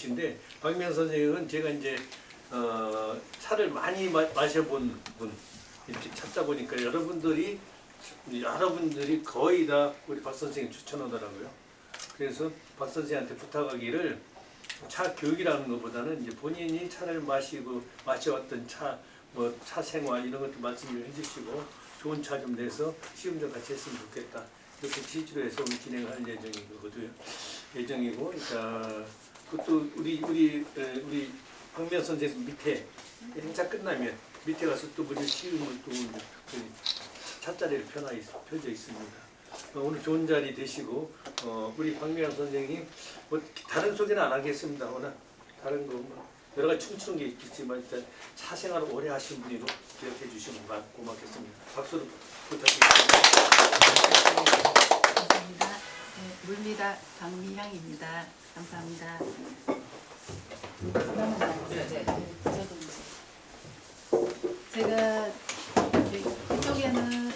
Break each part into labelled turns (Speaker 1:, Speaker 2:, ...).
Speaker 1: 분이신데 박명 선생님은 제가 이제 차를 많이 마셔본 분 이렇게 찾다 보니까 여러분들이 거의 다 우리 박 선생님 추천하더라고요. 그래서 박 선생님한테 부탁하기를 차 교육이라는 것보다는 이제 본인이 차를 마셔왔던 차 생활 이런 것도 말씀을 해주시고 좋은 차 좀 내서 시험 좀 같이 했으면 좋겠다. 이렇게 취지로 해서 오늘 진행할 예정이고, 그러니까 그것도 우리 박명 선생님 밑에 행사 끝나면 밑에 가서 또 무료 시음을 또 차자리를 펴져 있습니다. 오늘 좋은 자리 되시고 우리 박명 선생님 다른 소개는 안 하겠습니다. 워낙 다른 거 여러 가지 춤추는 게 있겠지만 일단 차 생활을 오래 하신 분이로 기억해 주시면 고맙겠습니다. 박수로 부탁드립니다.
Speaker 2: 감사합니다. 네, 물리다 박미향입니다. 감사합니다. 제가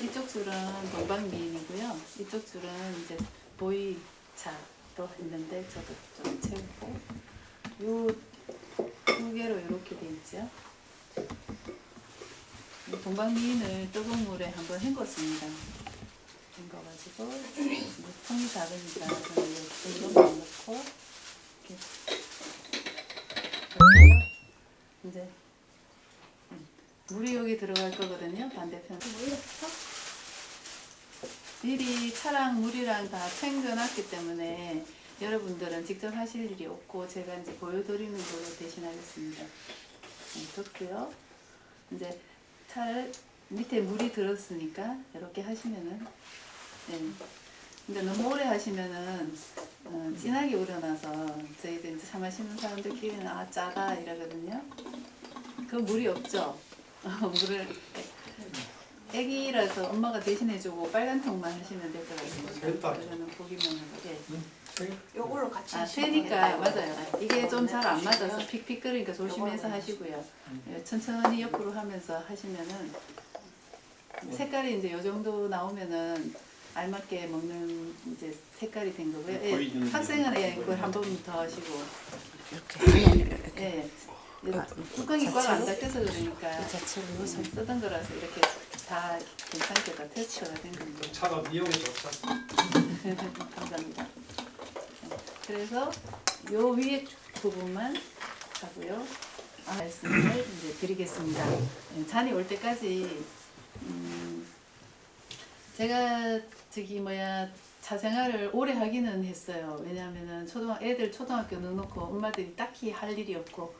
Speaker 2: 이쪽 줄은 동방미인이고요. 이쪽 줄은 이제 보이차로 했는데 저도 좀 채우고 요 두 개로 이렇게 돼 있죠. 동방미인을 뜨거운 물에 한번 헹궜습니다. 헹궈가지고 통이 작으니까 저는 이것만 넣고 이렇게 이제 물이 여기 들어갈 거거든요. 반대편. 미리 차랑 물이랑 다 챙겨놨기 때문에 여러분들은 직접 하실 일이 없고 제가 이제 보여드리는 걸로 대신하겠습니다. 뒀고요. 이제 차를 밑에 물이 들었으니까 이렇게 하시면은 근데 너무 오래 하시면은 진하게 우러나서 저희들 이제 차 마시는 사람들끼리는 아 짜다 이러거든요. 그 물이 없죠. 물을 애기라서 엄마가 대신해주고 빨간 통만 하시면 될 것 같습니다. 이거는 보기만 하게.
Speaker 3: 요걸로 같이
Speaker 2: 새니까 맞아요. 이게 좀 잘 안 맞아서 픽픽 끓으니까 조심해서 하시고요. 천천히 옆으로 하면서 하시면은 색깔이 이제 요 정도 나오면은 알맞게 먹는 이제 색깔이 된 거고요. 예, 학생은 그걸 한 번 더 하시고 예, 뚜껑이 꽉 안 닫혀서 그러니까 쓰던 거라서 이렇게 다 괜찮게 다 테스트가 된 겁니다.
Speaker 4: 차가 미용이 좋다.
Speaker 2: 감사합니다. 그래서 요 위에 부분만 하고요. 말씀을 이제 드리겠습니다. 잔이 올 때까지 제가 차 생활을 오래 하기는 했어요. 왜냐하면은 애들 초등학교 넣어놓고 엄마들이 딱히 할 일이 없고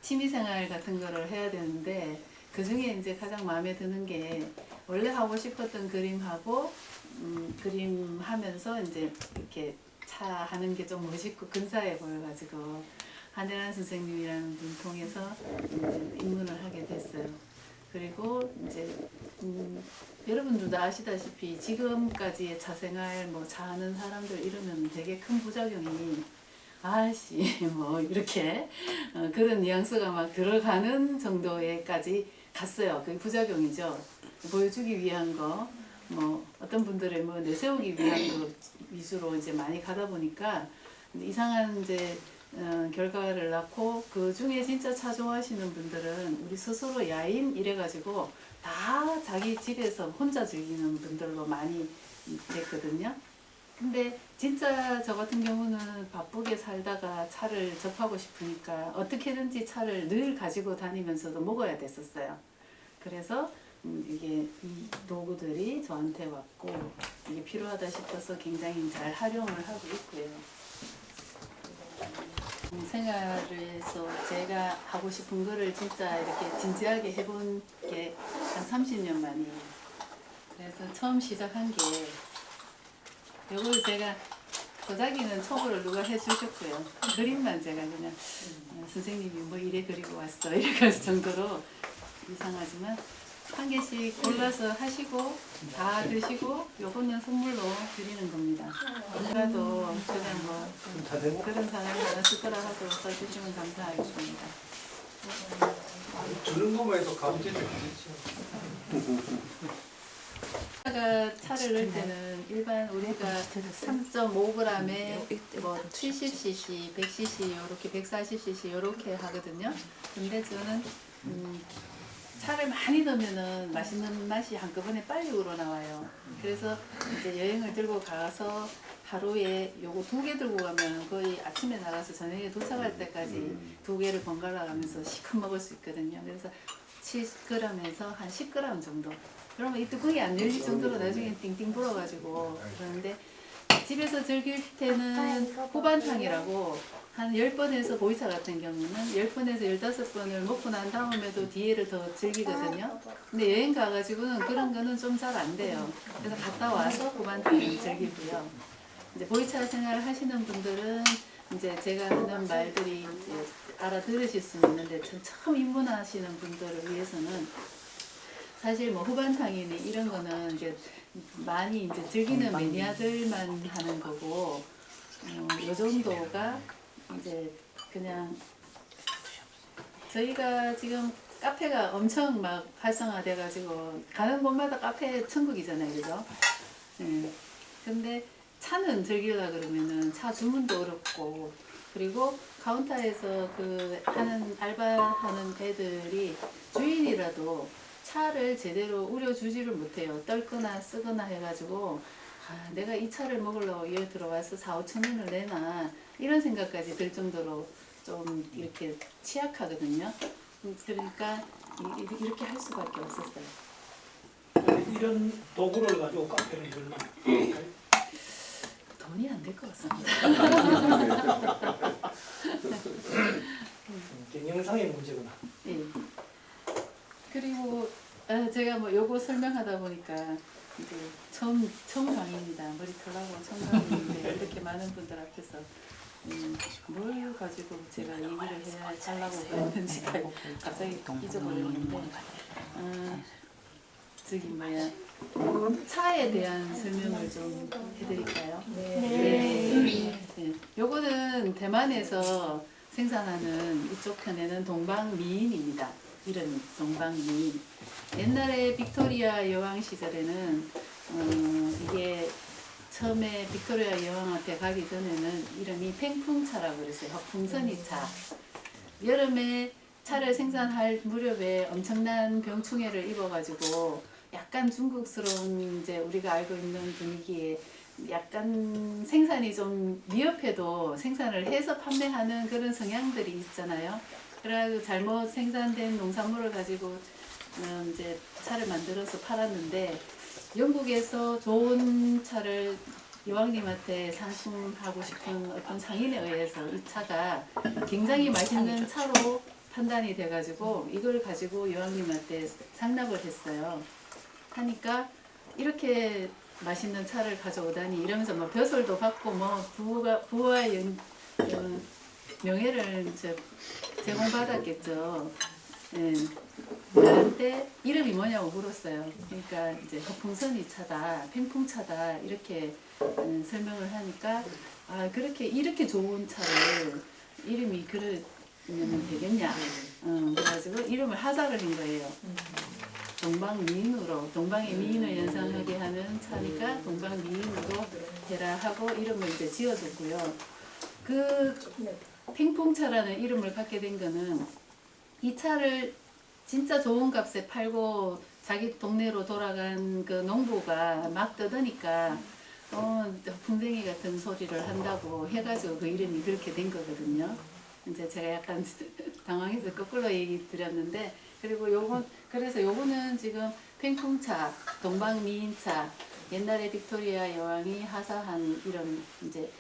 Speaker 2: 취미생활 같은 거를 해야 되는데 그 중에 이제 가장 마음에 드는 게 원래 하고 싶었던 그림하고 그림 하면서 이제 이렇게 차 하는 게 좀 멋있고 근사해 보여가지고 한혜란 선생님이라는 분 통해서 입문을 하게 됐어요. 그리고 이제 여러분들도 아시다시피 지금까지의 차생활 차 하는 사람들 이러면 되게 큰 부작용이 아씨 이렇게 그런 뉘앙스가 막 들어가는 정도에까지 갔어요. 그게 부작용이죠. 보여주기 위한 거 어떤 분들은 내세우기 위한 거 위주로 이제 많이 가다 보니까 이상한 이제 결과를 낳고 그 중에 진짜 차 좋아하시는 분들은 우리 스스로 야인 이래가지고 다 자기 집에서 혼자 즐기는 분들로 많이 됐거든요. 근데 진짜 저 같은 경우는 바쁘게 살다가 차를 접하고 싶으니까 어떻게든지 차를 늘 가지고 다니면서도 먹어야 됐었어요. 그래서 이게 이 도구들이 저한테 왔고 이게 필요하다 싶어서 굉장히 잘 활용을 하고 있고요. 생활에서 제가 하고 싶은 거를 진짜 이렇게 진지하게 해본 게 한 30년 만이에요. 그래서 처음 시작한 게 이걸 제가 도자기는 초보를 누가 해주셨고요. 그림만 제가 그냥 선생님이 이래 그리고 왔어 이럴 정도로 이상하지만 한 개씩 골라서 하시고 다 드시고 요거는 선물로 드리는 겁니다. 오늘라도 그냥 그런 사람이 많았을 거라 하고 써주시면 감사하겠습니다.
Speaker 4: 주는 것만 해도 감질이 많죠.
Speaker 2: 차를 넣을 때는 일반 우리가 3.5g에 뭐 70cc, 100cc 이렇게 140cc 이렇게 하거든요. 근데 저는 차를 많이 넣으면은 맛있는 맛이 한꺼번에 빨리 우러나와요. 그래서 이제 여행을 들고 가서 하루에 요거 2개 들고 가면 거의 아침에 나가서 저녁에 도착할 때까지 2개를 번갈아 가면서 시큼 먹을 수 있거든요. 그래서 7g에서 한 10g 정도. 그러면 이 뚜껑이 안 열릴 정도로 나중에 띵띵 불어가지고 그러는데 집에서 즐길 때는 후반탕이라고 한 10번에서 보이차 같은 경우는 10번에서 15번을 먹고 난 다음에도 뒤에를 더 즐기거든요. 근데 여행 가가지고는 그런 거는 좀 잘 안 돼요. 그래서 갔다 와서 후반탕을 즐기고요. 이제 보이차 생활을 하시는 분들은 이제 제가 하는 말들이 이제 알아들으실 수 있는데 처음 입문하시는 분들을 위해서는 사실 뭐 후반탕이니 이런 거는 이제 많이 이제 즐기는 매니아들만 하는 거고 요 정도가 이제 그냥 저희가 지금 카페가 엄청 막 활성화돼 가지고 가는 곳마다 카페 천국이잖아요, 그죠? 네. 근데 차는 즐기려 그러면은 차 주문도 어렵고 그리고 카운터에서 그 하는 알바하는 애들이 주인이라도 차를 제대로 우려주지를 못해요. 떨거나 쓰거나 해가지고 아, 내가 이 차를 먹으려고 여기 들어와서 4-5천 원을 내나 이런 생각까지 들 정도로 좀 이렇게 취약하거든요. 그러니까 이렇게 할 수밖에 없었어요.
Speaker 4: 이런 도구를 가지고 카페를 열면
Speaker 2: 돈이 안 될 것 같습니다.
Speaker 4: 경영상의 문제구나.
Speaker 2: 예. 그리고 제가 뭐 요거 설명하다 보니까 이제 처음 강의입니다. 머리 털라고 처음 강의인데 이렇게 많은 분들 앞에서 뭘 가지고 제가 얘기를 해야 하려고 했는지 갑자기 잊어버렸는데 저기 뭐야 차에 대한 설명을 좀 해드릴까요? 네. 요거는 대만에서 생산하는 이쪽 편에는 동방미인입니다. 이름이 동방미인. 옛날에 빅토리아 여왕 시절에는 이게 처음에 빅토리아 여왕한테 가기 전에는 이름이 팽풍차라고 그랬어요. 풍선이차. 여름에 차를 생산할 무렵에 엄청난 병충해를 입어가지고 약간 중국스러운 이제 우리가 알고 있는 분위기에 약간 생산이 좀 미흡해도 생산을 해서 판매하는 그런 성향들이 있잖아요. 그래가지고 잘못 생산된 농산물을 가지고 이제 차를 만들어서 팔았는데 영국에서 좋은 차를 여왕님한테 상승하고 싶은 어떤 상인에 의해서 이 차가 굉장히 맛있는 차로 판단이 돼가지고 이걸 가지고 여왕님한테 상납을 했어요. 하니까 이렇게 맛있는 차를 가져오다니 이러면서 뭐 벼슬도 받고 뭐 부와의 명예를 제공받았겠죠. 예. 그런데 이름이 뭐냐고 물었어요. 그러니까 이제 허풍선이 차다, 팽풍차다 이렇게 설명을 하니까 아 그렇게 이렇게 좋은 차를 이름이 그러면 되겠냐. 그래가지고 이름을 하사를 한 거예요. 동방미인으로 동방의 미인을 연상하게 하는 차니까 동방미인으로 해라 하고 이름을 이제 지어줬고요. 그 팽풍차라는 이름을 갖게 된 거는 이 차를 진짜 좋은 값에 팔고 자기 동네로 돌아간 그 농부가 막 떠드니까 풍뎅이 같은 소리를 한다고 해가지고 그 이름이 그렇게 된 거거든요. 이제 제가 약간 당황해서 거꾸로 얘기 드렸는데 그리고 그래서 요거는 지금 팽풍차, 동방미인차, 옛날에 빅토리아 여왕이 하사한 이름 이제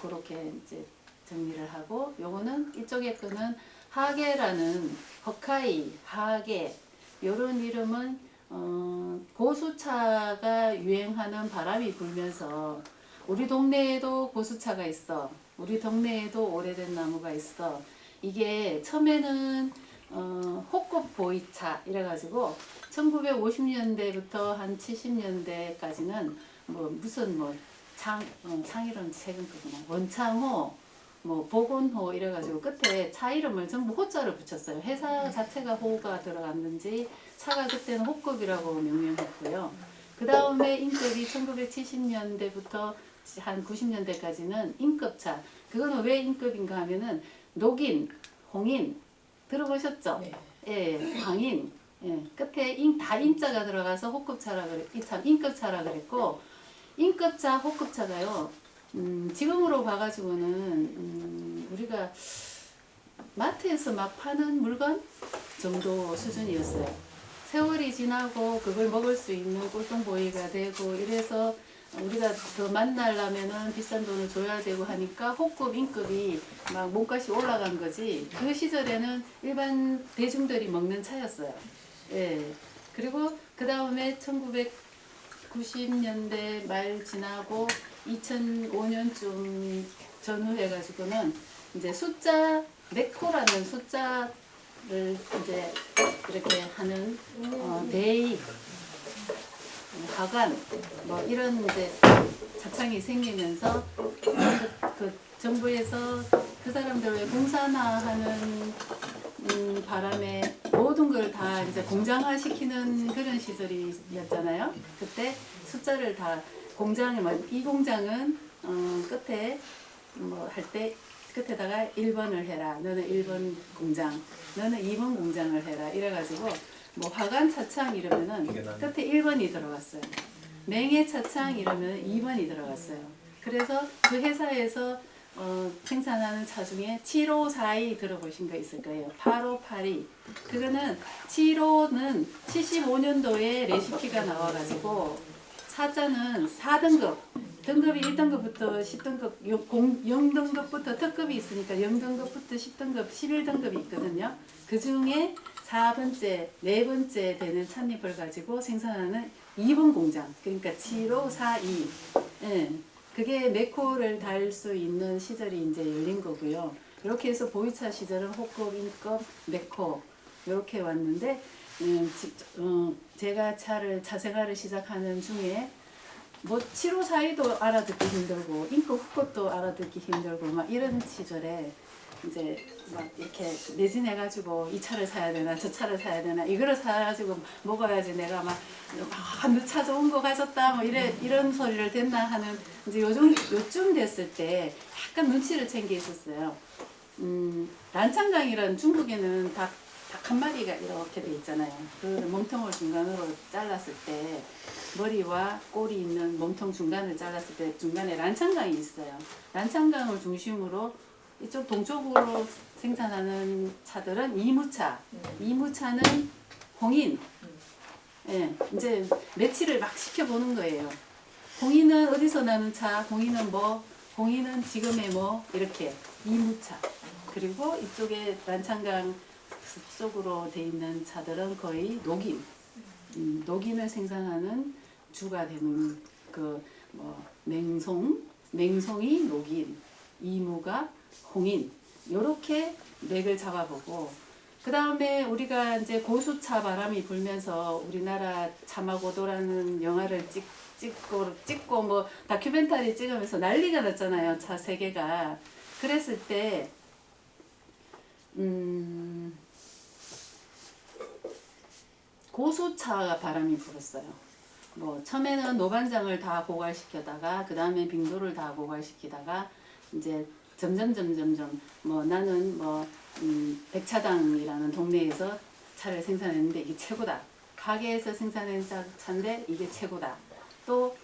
Speaker 2: 그렇게 이제 정리를 하고 요거는 이쪽에 거는 하게라는 홋카이, 하게 요런 이름은 고수차가 유행하는 바람이 불면서 우리 동네에도 고수차가 있어. 우리 동네에도 오래된 나무가 있어. 이게 처음에는 호꽃 보이차 이래가지고 1950년대부터 한 70년대까지는 뭐 무슨 뭐 창이론 최근 거구나 원창호 뭐 보건호 이래가지고 끝에 차 이름을 전부 호자를 붙였어요. 회사 자체가 호가 들어갔는지 차가 그때는 호급이라고 명명했고요. 그 다음에 인급이 1970년대부터 한 90년대까지는 인급차. 그거는 왜 인급인가 하면은 녹인, 홍인 들어보셨죠?
Speaker 3: 네.
Speaker 2: 예, 광인. 예, 끝에 다 인자가 들어가서 호급차라 그래. 참 인급차라 그랬고 인급차, 호급차가요. 지금으로 봐가지고는 우리가 마트에서 막 파는 물건 정도 수준이었어요. 세월이 지나고 그걸 먹을 수 있는 꼴통보이가 되고 이래서 우리가 더 만나려면은 비싼 돈을 줘야 되고 하니까 호급, 인급이 막 몸값이 올라간 거지. 그 시절에는 일반 대중들이 먹는 차였어요. 예. 그리고 그 다음에 1990년대 말 지나고 2005년쯤 전후해가지고는 이제 숫자 네코라는 숫자를 이제 이렇게 하는 대의, 화관 뭐 이런 이제 자창이 생기면서 그 정부에서 그 사람들을 공산화하는 바람에 모든 걸 다 이제 공장화 시키는 그런 시절이었잖아요. 그때 숫자를 다 공장을 이 공장은 끝에 뭐 할 때 끝에다가 1번을 해라. 너는 1번 공장, 너는 2번 공장을 해라. 이래가지고 뭐 화관 차창 이러면은 끝에 1번이 들어갔어요. 맹해 차창 이러면 2번이 들어갔어요. 그래서 그 회사에서 생산하는 차 중에 7542 들어보신 거 있을 거예요. 8582. 그거는 75는 75년도에 레시피가 나와가지고 사자는 4등급. 등급이 1등급부터 10등급, 0등급부터 특급이 있으니까 0등급부터 10등급, 11등급이 있거든요. 그 중에 4번째, 4번째 되는 찻잎을 가지고 생산하는 2번 공장. 그러니까 7542. 예. 그게 메코를 달 수 있는 시절이 이제 열린 거고요. 이렇게 해서 보이차 시절은 호급, 인급, 메코 이렇게 왔는데 제가 차 생활을 시작하는 중에 뭐 7542도 알아듣기 힘들고 인급, 호급도 알아듣기 힘들고 막 이런 시절에 이제 막 이렇게 매진해가지고 이 차를 사야 되나 저 차를 사야 되나 이거를 사가지고 먹어야지 내가 막 너 차 좋은 거 가졌다 뭐 이런 소리를 듣나 하는 이제 요쯤 됐을 때 약간 눈치를 챈 게 있었어요. 란창강이라는 중국에는 닭 한 마리가 이렇게 돼 있잖아요. 그 몸통을 중간으로 잘랐을 때 머리와 꼬리 있는 몸통 중간을 잘랐을 때 중간에 란창강이 있어요. 란창강을 중심으로 이쪽 동쪽으로 생산하는 차들은 이무차. 이무차는 홍인. 예, 이제 매치를 막 시켜보는 거예요. 홍인은 어디서 나는 차? 홍인은 뭐? 홍인은 지금의 뭐? 이렇게 이무차. 그리고 이쪽에 란창강 쪽으로 돼 있는 차들은 거의 녹인. 녹인을 생산하는 주가 되는 그 뭐 맹송이 녹인, 이무가 홍인 요렇게 맥을 잡아보고 그 다음에 우리가 이제 고수차 바람이 불면서 우리나라 자마고도라는 영화를 찍고 뭐 다큐멘터리 찍으면서 난리가 났잖아요. 차 세계가. 그랬을 때 고수차가 바람이 불었어요. 뭐 처음에는 노반장을 다 고갈시키다가 그 다음에 빙도를 다 고갈시키다가 이제 점점 뭐 나는 뭐 백차당이라는 동네에서 차를 생산했는데 이게 최고다. 가게에서 생산한 차인데 이게 최고다. 또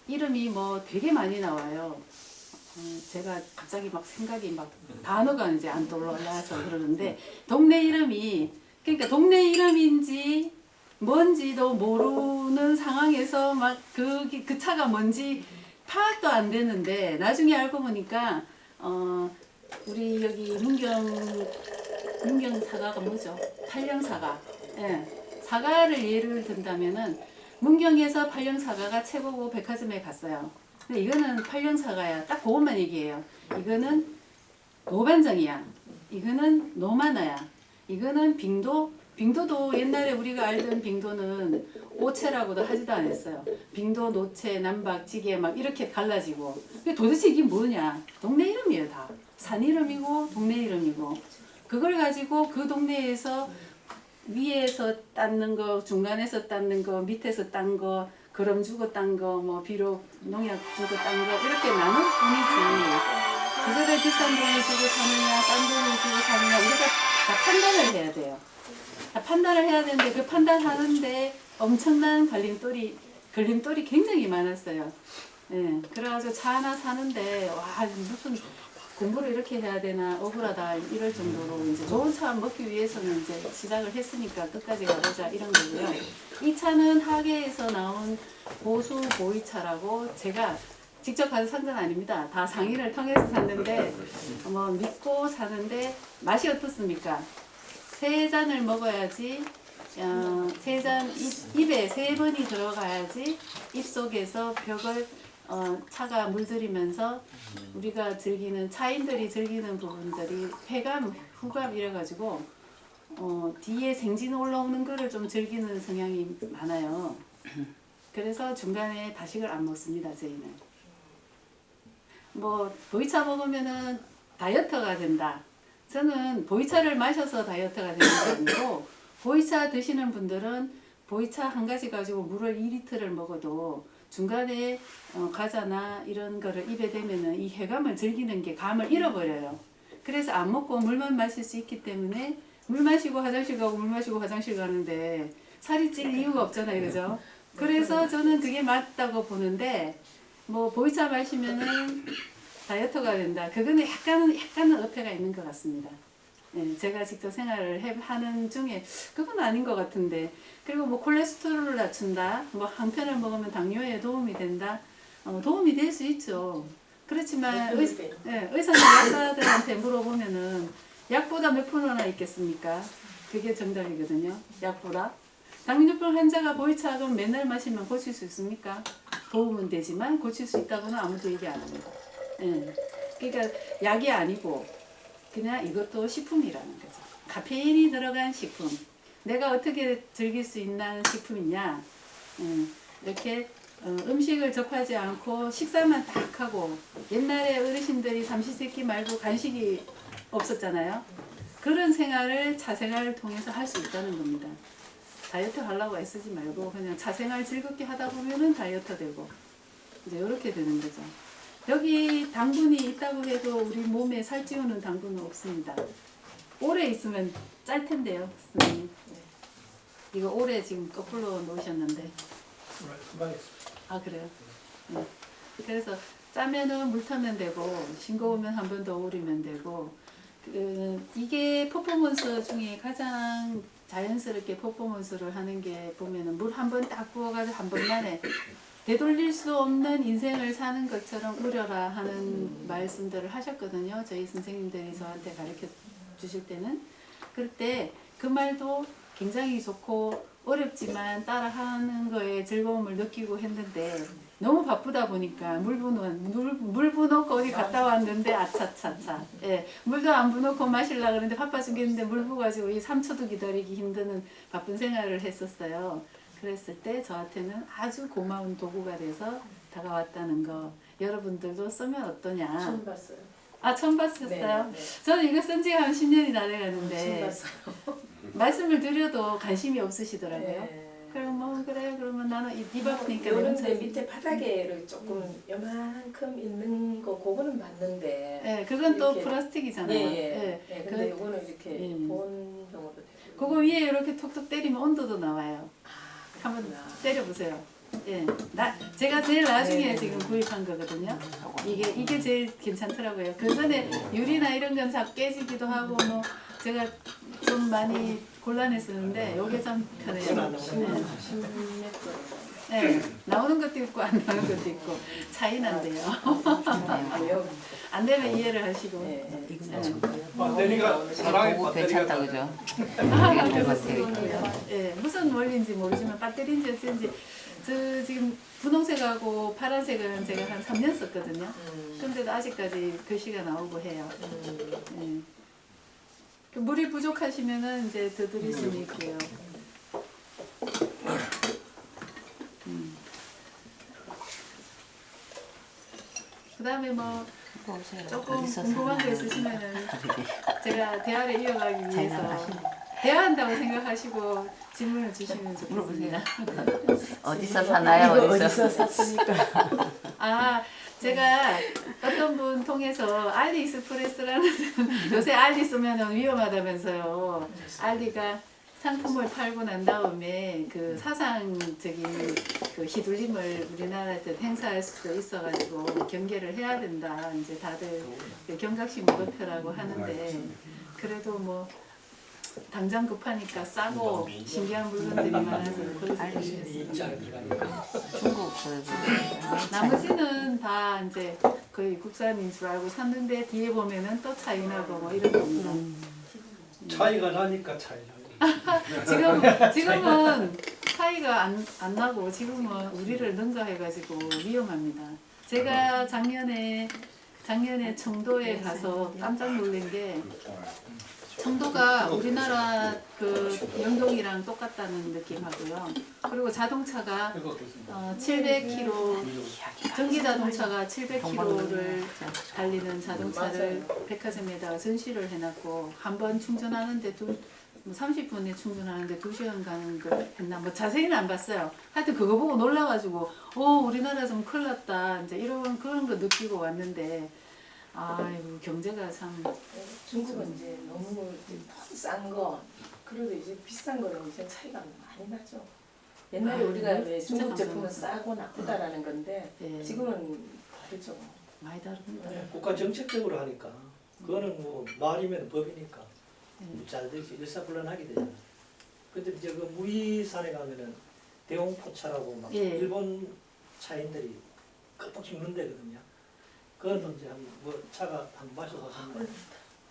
Speaker 2: 이름이 뭐 되게 많이 나와요. 제가 갑자기 막 생각이 막 단어가 이제 안 떠올라서 그러는데 동네 이름이 그러니까 동네 이름인지 뭔지도 모르는 상황에서 막 그 차가 뭔지 파악도 안 되는데 나중에 알고 보니까 우리 여기 문경 사과가 뭐죠? 팔령 사과. 예. 사과를 예를 든다면은 문경에서 팔령 사과가 최고고 백화점에 갔어요. 근데 이거는 팔령 사과야. 딱 그것만 얘기해요. 이거는 노반정이야. 이거는 노마나야. 이거는 빙도도 옛날에 우리가 알던 빙도는 오체라고도 하지도 않았어요. 빙도, 노체, 남박, 지게 막 이렇게 갈라지고. 근데 도대체 이게 뭐냐? 동네 이름이에요 다. 산 이름이고 동네 이름이고. 그걸 가지고 그 동네에서 위에서 땄는 거, 중간에서 땄는 거, 밑에서 딴 거, 그럼 주고 딴 거, 뭐 비록 농약 주고 딴 거 이렇게 나눌 뿐이지. 그거를 비싼 돈을 주고 사느냐, 싼 돈을 주고 사느냐 우리가 다 판단을 해야 돼요. 다 판단을 해야 되는데 그 판단하는데 엄청난 걸림돌이 굉장히 많았어요. 예, 그래가지고 차 하나 사는데 와 무슨 공부를 이렇게 해야 되나 억울하다 이럴 정도로 이제 좋은 차 먹기 위해서는 이제 시작을 했으니까 끝까지 가보자 이런 거고요. 이 차는 하계에서 나온 보수 보이차라고 제가 직접 가서 산 건 아닙니다. 다 상의를 통해서 샀는데 뭐 믿고 사는데 맛이 어떻습니까? 3잔을 먹어야지 세 잔 입에 3번이 들어가야지 입속에서 벽을 차가 물들이면서 우리가 즐기는 차인들이 즐기는 부분들이 회감, 후감 이래가지고 뒤에 생진 올라오는 거를 좀 즐기는 성향이 많아요. 그래서 중간에 다식을 안 먹습니다. 저희는. 뭐 보이차 먹으면은 다이어트가 된다. 저는 보이차를 마셔서 다이어트가 되는 게 아니고 보이차 드시는 분들은 보이차 한 가지 가지고 물을 2리터를 먹어도 중간에 과자나 이런 거를 입에 대면은 이 쾌감을 즐기는 게 감을 잃어버려요. 그래서 안 먹고 물만 마실 수 있기 때문에 물 마시고 화장실 가고 물 마시고 화장실 가는데 살이 찔 이유가 없잖아요. 그죠? 그래서 저는 그게 맞다고 보는데 뭐 보이차 마시면은 다이어트가 된다. 그거는 약간은 어폐가 있는 것 같습니다. 네, 제가 직접 생활을 하는 중에 그건 아닌 것 같은데 그리고 뭐 콜레스테롤을 낮춘다. 뭐 한 편을 먹으면 당뇨에 도움이 된다. 도움이 될 수 있죠. 그렇지만 의사나 약사들한테 물어보면은 약보다 몇 프로나 있겠습니까? 그게 정답이거든요. 약보다. 당뇨병 환자가 보이차금 맨날 마시면 고칠 수 있습니까? 도움은 되지만 고칠 수 있다고는 아무도 얘기 안 합니다. 예. 그러니까 약이 아니고 그냥 이것도 식품이라는 거죠. 카페인이 들어간 식품. 내가 어떻게 즐길 수 있는 식품이냐. 이렇게 음식을 접하지 않고 식사만 딱 하고 옛날에 어르신들이 삼시세끼 말고 간식이 없었잖아요. 그런 생활을 차생활을 통해서 할 수 있다는 겁니다. 다이어트 하려고 애쓰지 말고 그냥 차생활 즐겁게 하다 보면은 다이어트 되고 이제 이렇게 되는 거죠. 여기 당분이 있다고 해도 우리 몸에 살찌우는 당분은 없습니다. 오래 있으면 짤 텐데요, 선생님. 이거 오래 지금 거꾸로 놓으셨는데. 아 그래요? 네. 그래서 짜면은 물 타면 되고 싱거우면 한 번 더 우리면 되고 이게 퍼포먼스 중에 가장 자연스럽게 퍼포먼스를 하는 게 보면은 물 한 번 딱 부어가지고 한 번만에 되돌릴 수 없는 인생을 사는 것처럼 우려라 하는 말씀들을 하셨거든요. 저희 선생님들이 저한테 가르쳐 주실 때는. 그럴 때 그 말도 굉장히 좋고 어렵지만 따라하는 거에 즐거움을 느끼고 했는데 너무 바쁘다 보니까 물 부놓고 어디 갔다 왔는데 아차차차. 예, 물도 안 부놓고 마시려고 그러는데 바빠 죽겠는데 물 부어가지고 이 3초도 기다리기 힘든 바쁜 생활을 했었어요. 그랬을 때 저한테는 아주 고마운 도구가 돼서 다가왔다는 거. 여러분들도 쓰면 어떠냐.
Speaker 3: 처음 봤어요.
Speaker 2: 아 처음 봤었어요?
Speaker 3: 네.
Speaker 2: 저는 이거 쓴 지가 한 10년이 다
Speaker 3: 처음
Speaker 2: 돼가는데
Speaker 3: 봤어요.
Speaker 2: 말씀을 드려도 관심이 없으시더라고요.
Speaker 3: 네.
Speaker 2: 그럼 뭐 그래 그러면 나는 입 아프니까
Speaker 3: 요런데 밑에 바닥에 조금 요만큼 있는 거 그거는 봤는데.
Speaker 2: 예, 그건 또
Speaker 3: 이렇게.
Speaker 2: 플라스틱이잖아요.
Speaker 3: 예. 근데 요거는 이렇게 본형으로 되고.
Speaker 2: 그거 위에 이렇게 톡톡 때리면 온도도 나와요.
Speaker 3: 아,
Speaker 2: 한번
Speaker 3: 그렇구나.
Speaker 2: 때려보세요. 예, 제가 제일 나중에
Speaker 3: 네.
Speaker 2: 지금 구입한 거거든요. 이게 제일 괜찮더라고요. 그 전에 유리나 이런 건 자꾸 깨지기도 하고 뭐 제가 좀 많이 곤란했었는데 요게 참 편해요. 네, 나오는 것도 있고 안 나오는 것도 있고 차이는 안 돼요. 안 되면 이해를 하시고.
Speaker 1: 배터리가 사랑의
Speaker 5: 그거 괜찮다 그죠?
Speaker 2: 그거 쓰고요. 예, 무슨 원리인지 모르지만 배터리인지 어쩐지 저 지금 분홍색하고 파란색은 제가 한 3년 썼거든요. 근데도 아직까지 글씨가 나오고 해요. 예. 그 물이 부족하시면은 이제 더 드릴 수는 있고요. 그 다음에 뭐 조금 궁금한 거 있으시면은 제가 대화를 이어가기 위해서 대화한다고 생각하시고 질문을 주시면 좋겠습니다.
Speaker 5: 어디서 사나요?
Speaker 3: 이거 어디서 샀습니까?
Speaker 2: 아, 제가 어떤 분 통해서 알리익스프레스라는 요새 알리 쓰면 위험하다면서요. 알리가 상품을 팔고 난 다음에 그 사상적인 그 휘둘림을 우리나라에서 행사할 수도 있어가지고 경계를 해야 된다. 이제 다들 그 경각심 무도표라고 하는데 그래도 뭐 당장 급하니까 싸고 신기한 물건들이 많아서 거기서
Speaker 4: 입장에 들어가니까.
Speaker 5: 중국 그래도
Speaker 2: 나머지는 다 이제 거의 국산인 줄 알고 샀는데 뒤에 보면은 또 차이 나고 뭐 이런 겁니다.
Speaker 4: 차이가 나니까 차이 나요.
Speaker 2: 지금은 차이가 안 나고 지금은 우리를 능가해가지고 위험합니다. 제가 작년에 청도에 가서 깜짝 놀란 게 청도가 우리나라 그 영동이랑 똑같다는 느낌하고요. 그리고 자동차가 700km 전기 자동차가 700km를 달리는 자동차를 백화점에다가 전시를 해놨고 한 번 충전하는데 30분에 충전하는데 2시간 가는 걸 했나 뭐 자세히는 안 봤어요. 하여튼 그거 보고 놀라가지고 우리나라 좀 큰일 났다 이제 이런 그런 거 느끼고 왔는데 아이고 경제가 참
Speaker 3: 중국은 이제 너무 싼 거, 그래도 이제 비싼 거는 이제 차이가 많이 나죠. 옛날에 우리가 왜
Speaker 2: 진짜
Speaker 3: 중국 제품은
Speaker 2: 깜짝
Speaker 3: 싸고 나쁘다라는 건데
Speaker 2: 예,
Speaker 3: 지금은 다르죠.
Speaker 2: 많이 다릅니다.
Speaker 4: 국가 정책적으로 하니까 그거는 뭐 말이면 법이니까
Speaker 2: 예.
Speaker 4: 잘 되지 일사불란하게 되잖아. 근데 이제 그 무이산에 가면은 대홍포차라고 막
Speaker 2: 예.
Speaker 4: 일본 차인들이 끄떡 죽는 데거든요. 그건 이제 뭐 차가 한 마셔봤는데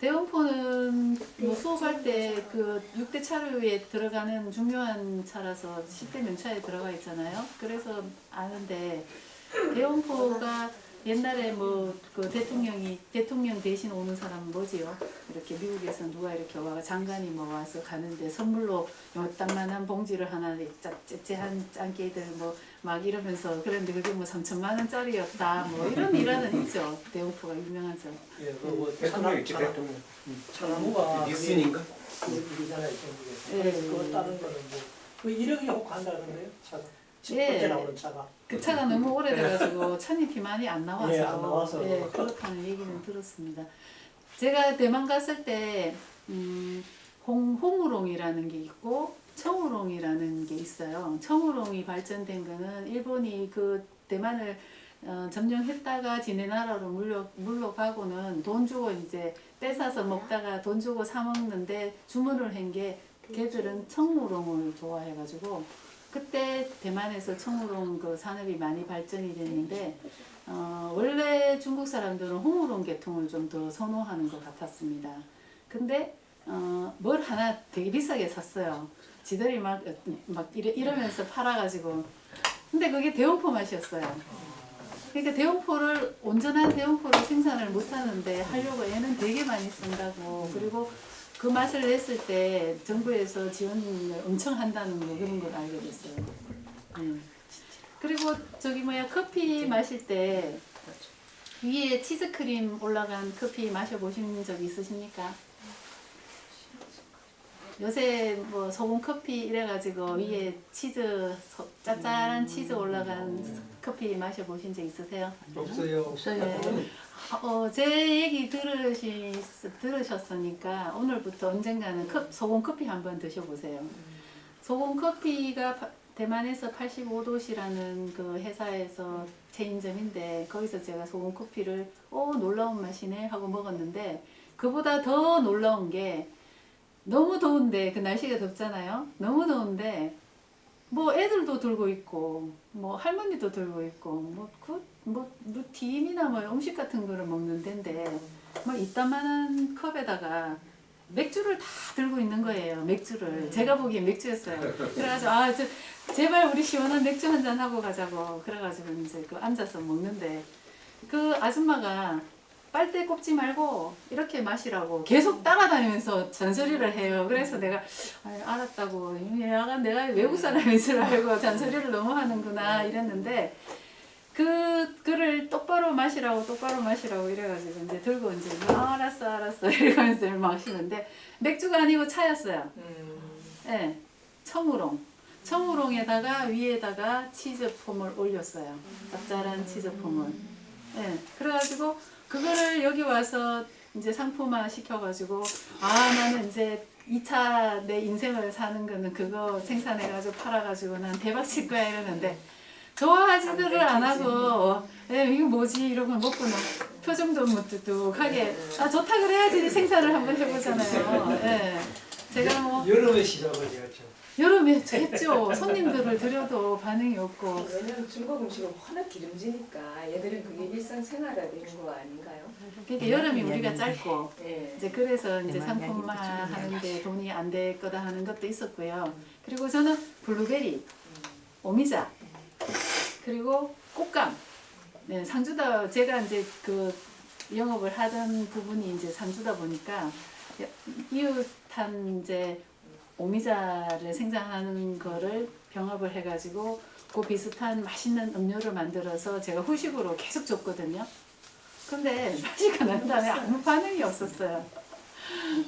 Speaker 2: 대원포는 뭐 수업할 때 그 6대 차류에 들어가는 중요한 차라서 10대 명차에 들어가 있잖아요. 그래서 아는데 대원포가 옛날에 뭐 그 대통령 대신 오는 사람은 뭐지요? 이렇게 미국에서 누가 이렇게 와가 장관이 뭐 와서 가는데 선물로 요딱만한 봉지를 하나 째째한 짠깨들 뭐 막 이러면서 그런데 그게 뭐 3천만 원짜리였다 뭐 이런 일화는 있죠. 대원포가 유명하죠.
Speaker 4: 예, 그뭐
Speaker 1: 대통령 있지 대통령.
Speaker 4: 차나무가
Speaker 1: 니슨인가?
Speaker 4: 이잖아요 중국에서.
Speaker 2: 예.
Speaker 4: 그래서 그거 다른 거는 뭐 1억이 혹 한다던데요 차가. 첫
Speaker 2: 예.
Speaker 4: 번째 나오는 차가.
Speaker 2: 그 차가 너무 오래돼가지고 천입이 많이 안 나와서,
Speaker 4: 예, 안 나와서.
Speaker 2: 예, 그렇다는 얘기는 들었습니다. 제가 대만 갔을 때 홍우롱이라는 게 있고 청우롱이라는 게 있어요. 청우롱이 발전된 거는 일본이 그 대만을 점령했다가 지네 나라로 물러가고는 돈 주고 이제 뺏어서 먹다가 돈 주고 사 먹는데 주문을 한 게 걔들은 청우롱을 좋아해가지고 그때 대만에서 청우롱 그 산업이 많이 발전이 됐는데 원래 중국 사람들은 홍우롱 계통을 좀 더 선호하는 것 같았습니다. 근데 뭘 하나 되게 비싸게 샀어요. 지들이 막 이러면서 팔아가지고 근데 그게 대원포 맛이었어요. 그러니까 대원포를 온전한 대원포를 생산을 못하는데 하려고 애는 되게 많이 쓴다고 그리고 그 맛을 냈을 때 정부에서 지원을 엄청 한다는 거 그런 걸 알게 됐어요. 그리고 저기 커피 마실 때 위에 치즈크림 올라간 커피 마셔보신 적 있으십니까? 요새 뭐 소금 커피 이래가지고 위에 치즈 짭짤한 치즈 올라간 커피 마셔보신 적 있으세요?
Speaker 4: 없어요.
Speaker 5: 없어요.
Speaker 2: 제 얘기 들으셨으니까 오늘부터 언젠가는 소금 커피 한번 드셔보세요. 소금 커피가 대만에서 85도시라는 그 회사에서 체인점인데 거기서 제가 소금 커피를 놀라운 맛이네 하고 먹었는데 그보다 더 놀라운 게 너무 더운데 그 날씨가 덥잖아요. 너무 더운데 뭐 애들도 들고 있고 뭐 할머니도 들고 있고 뭐 튀김이나 뭐 음식 같은 거를 먹는 데인데 뭐 이따만한 컵에다가 맥주를 다 들고 있는 거예요. 맥주를 제가 보기엔 맥주였어요. 그래가지고 제발 우리 시원한 맥주 한잔 하고 가자고 그래가지고 이제 그 앉아서 먹는데 그 아줌마가 빨대 꼽지 말고 이렇게 마시라고 계속 따라다니면서 잔소리를 해요. 그래서 내가 알았다고 야간 내가 외국 사람인 줄 알고 잔소리를 너무 하는구나 이랬는데 그를 똑바로 마시라고 이래가지고 이제 들고 이제 알았어 이러면서 마시는데 맥주가 아니고 차였어요. 예, 청우롱에다가 위에다가 치즈폼을 올렸어요. 짭짤한 치즈폼을. 예, 그래가지고 그거를 여기 와서 이제 상품화 시켜가지고 나는 이제 2차 내 인생을 사는 거는 그거 생산해가지고 팔아가지고 난 대박 칠 거야 이러는데 좋아하지들을 안 하고 이거 뭐지 이러고 먹고 막 표정도 무뚝뚝하게 좋다 그래야지 생산을 한번 해보잖아요. 예. 제가 뭐
Speaker 4: 여름에 시작을 해야죠.
Speaker 2: 여름에 했죠. 손님들을 드려도 반응이 없고.
Speaker 3: 왜냐면 중국 음식은 워낙 기름지니까 얘들은 그게 일상생활화 되는 거 아닌가요?
Speaker 2: 그러니까 여름이 우리가 짧고
Speaker 3: 예.
Speaker 2: 이제 그래서 이제 상품화 하는데 돈이 안 될 거다 하는 것도 있었고요. 그리고 저는 블루베리, 오미자, 그리고 꽃감, 네, 상주다 제가 이제 그 영업을 하던 부분이 이제 상주다 보니까 이웃한 이제 오미자를 생산하는 거를 병합을 해가지고 그 비슷한 맛있는 음료를 만들어서 제가 후식으로 계속 줬거든요. 근데 마시고 난 다음에 아무 반응이 없었어요.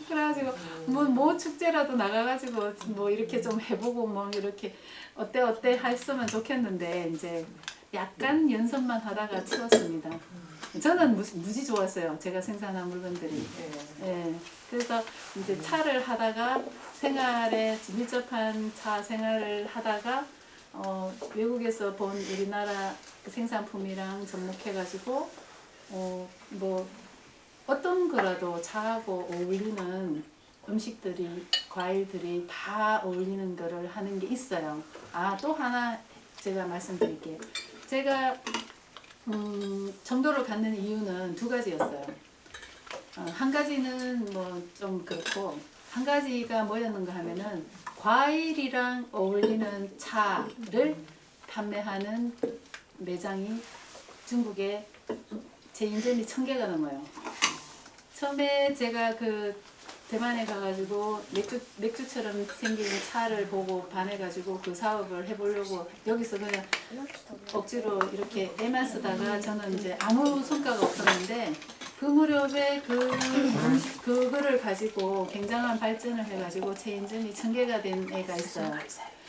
Speaker 2: 그래가지고 뭐 축제라도 나가가지고 뭐 이렇게 좀 해보고 뭐 이렇게 어때 했으면 좋겠는데 이제 약간 연습만 하다가 치웠습니다. 저는 무지 좋았어요. 제가 생산한 물건들이. 예. 그래서 이제 차를 하다가 생활에 밀접한 차 생활을 하다가 외국에서 본 우리나라 생산품이랑 접목해가지고 뭐 어떤 거라도 차하고 어울리는 음식들이 과일들이 다 어울리는 거를 하는 게 있어요. 또 하나 제가 말씀드릴게요. 제가 정도를 갖는 이유는 두 가지였어요. 한 가지는 뭐 좀 그렇고 한 가지가 뭐였는가 하면은 과일이랑 어울리는 차를 판매하는 매장이 중국에 체인점이 1000개가 넘어요. 처음에 제가 그 대만에 가가지고 맥주처럼 생긴 차를 보고 반해가지고 그 사업을 해보려고 여기서 그냥 억지로 이렇게 애만 쓰다가 저는 이제 아무 성과가 없었는데 그 무렵에 그거를 가지고 굉장한 발전을 해가지고 체인점이 1000개가 된 애가 있어요.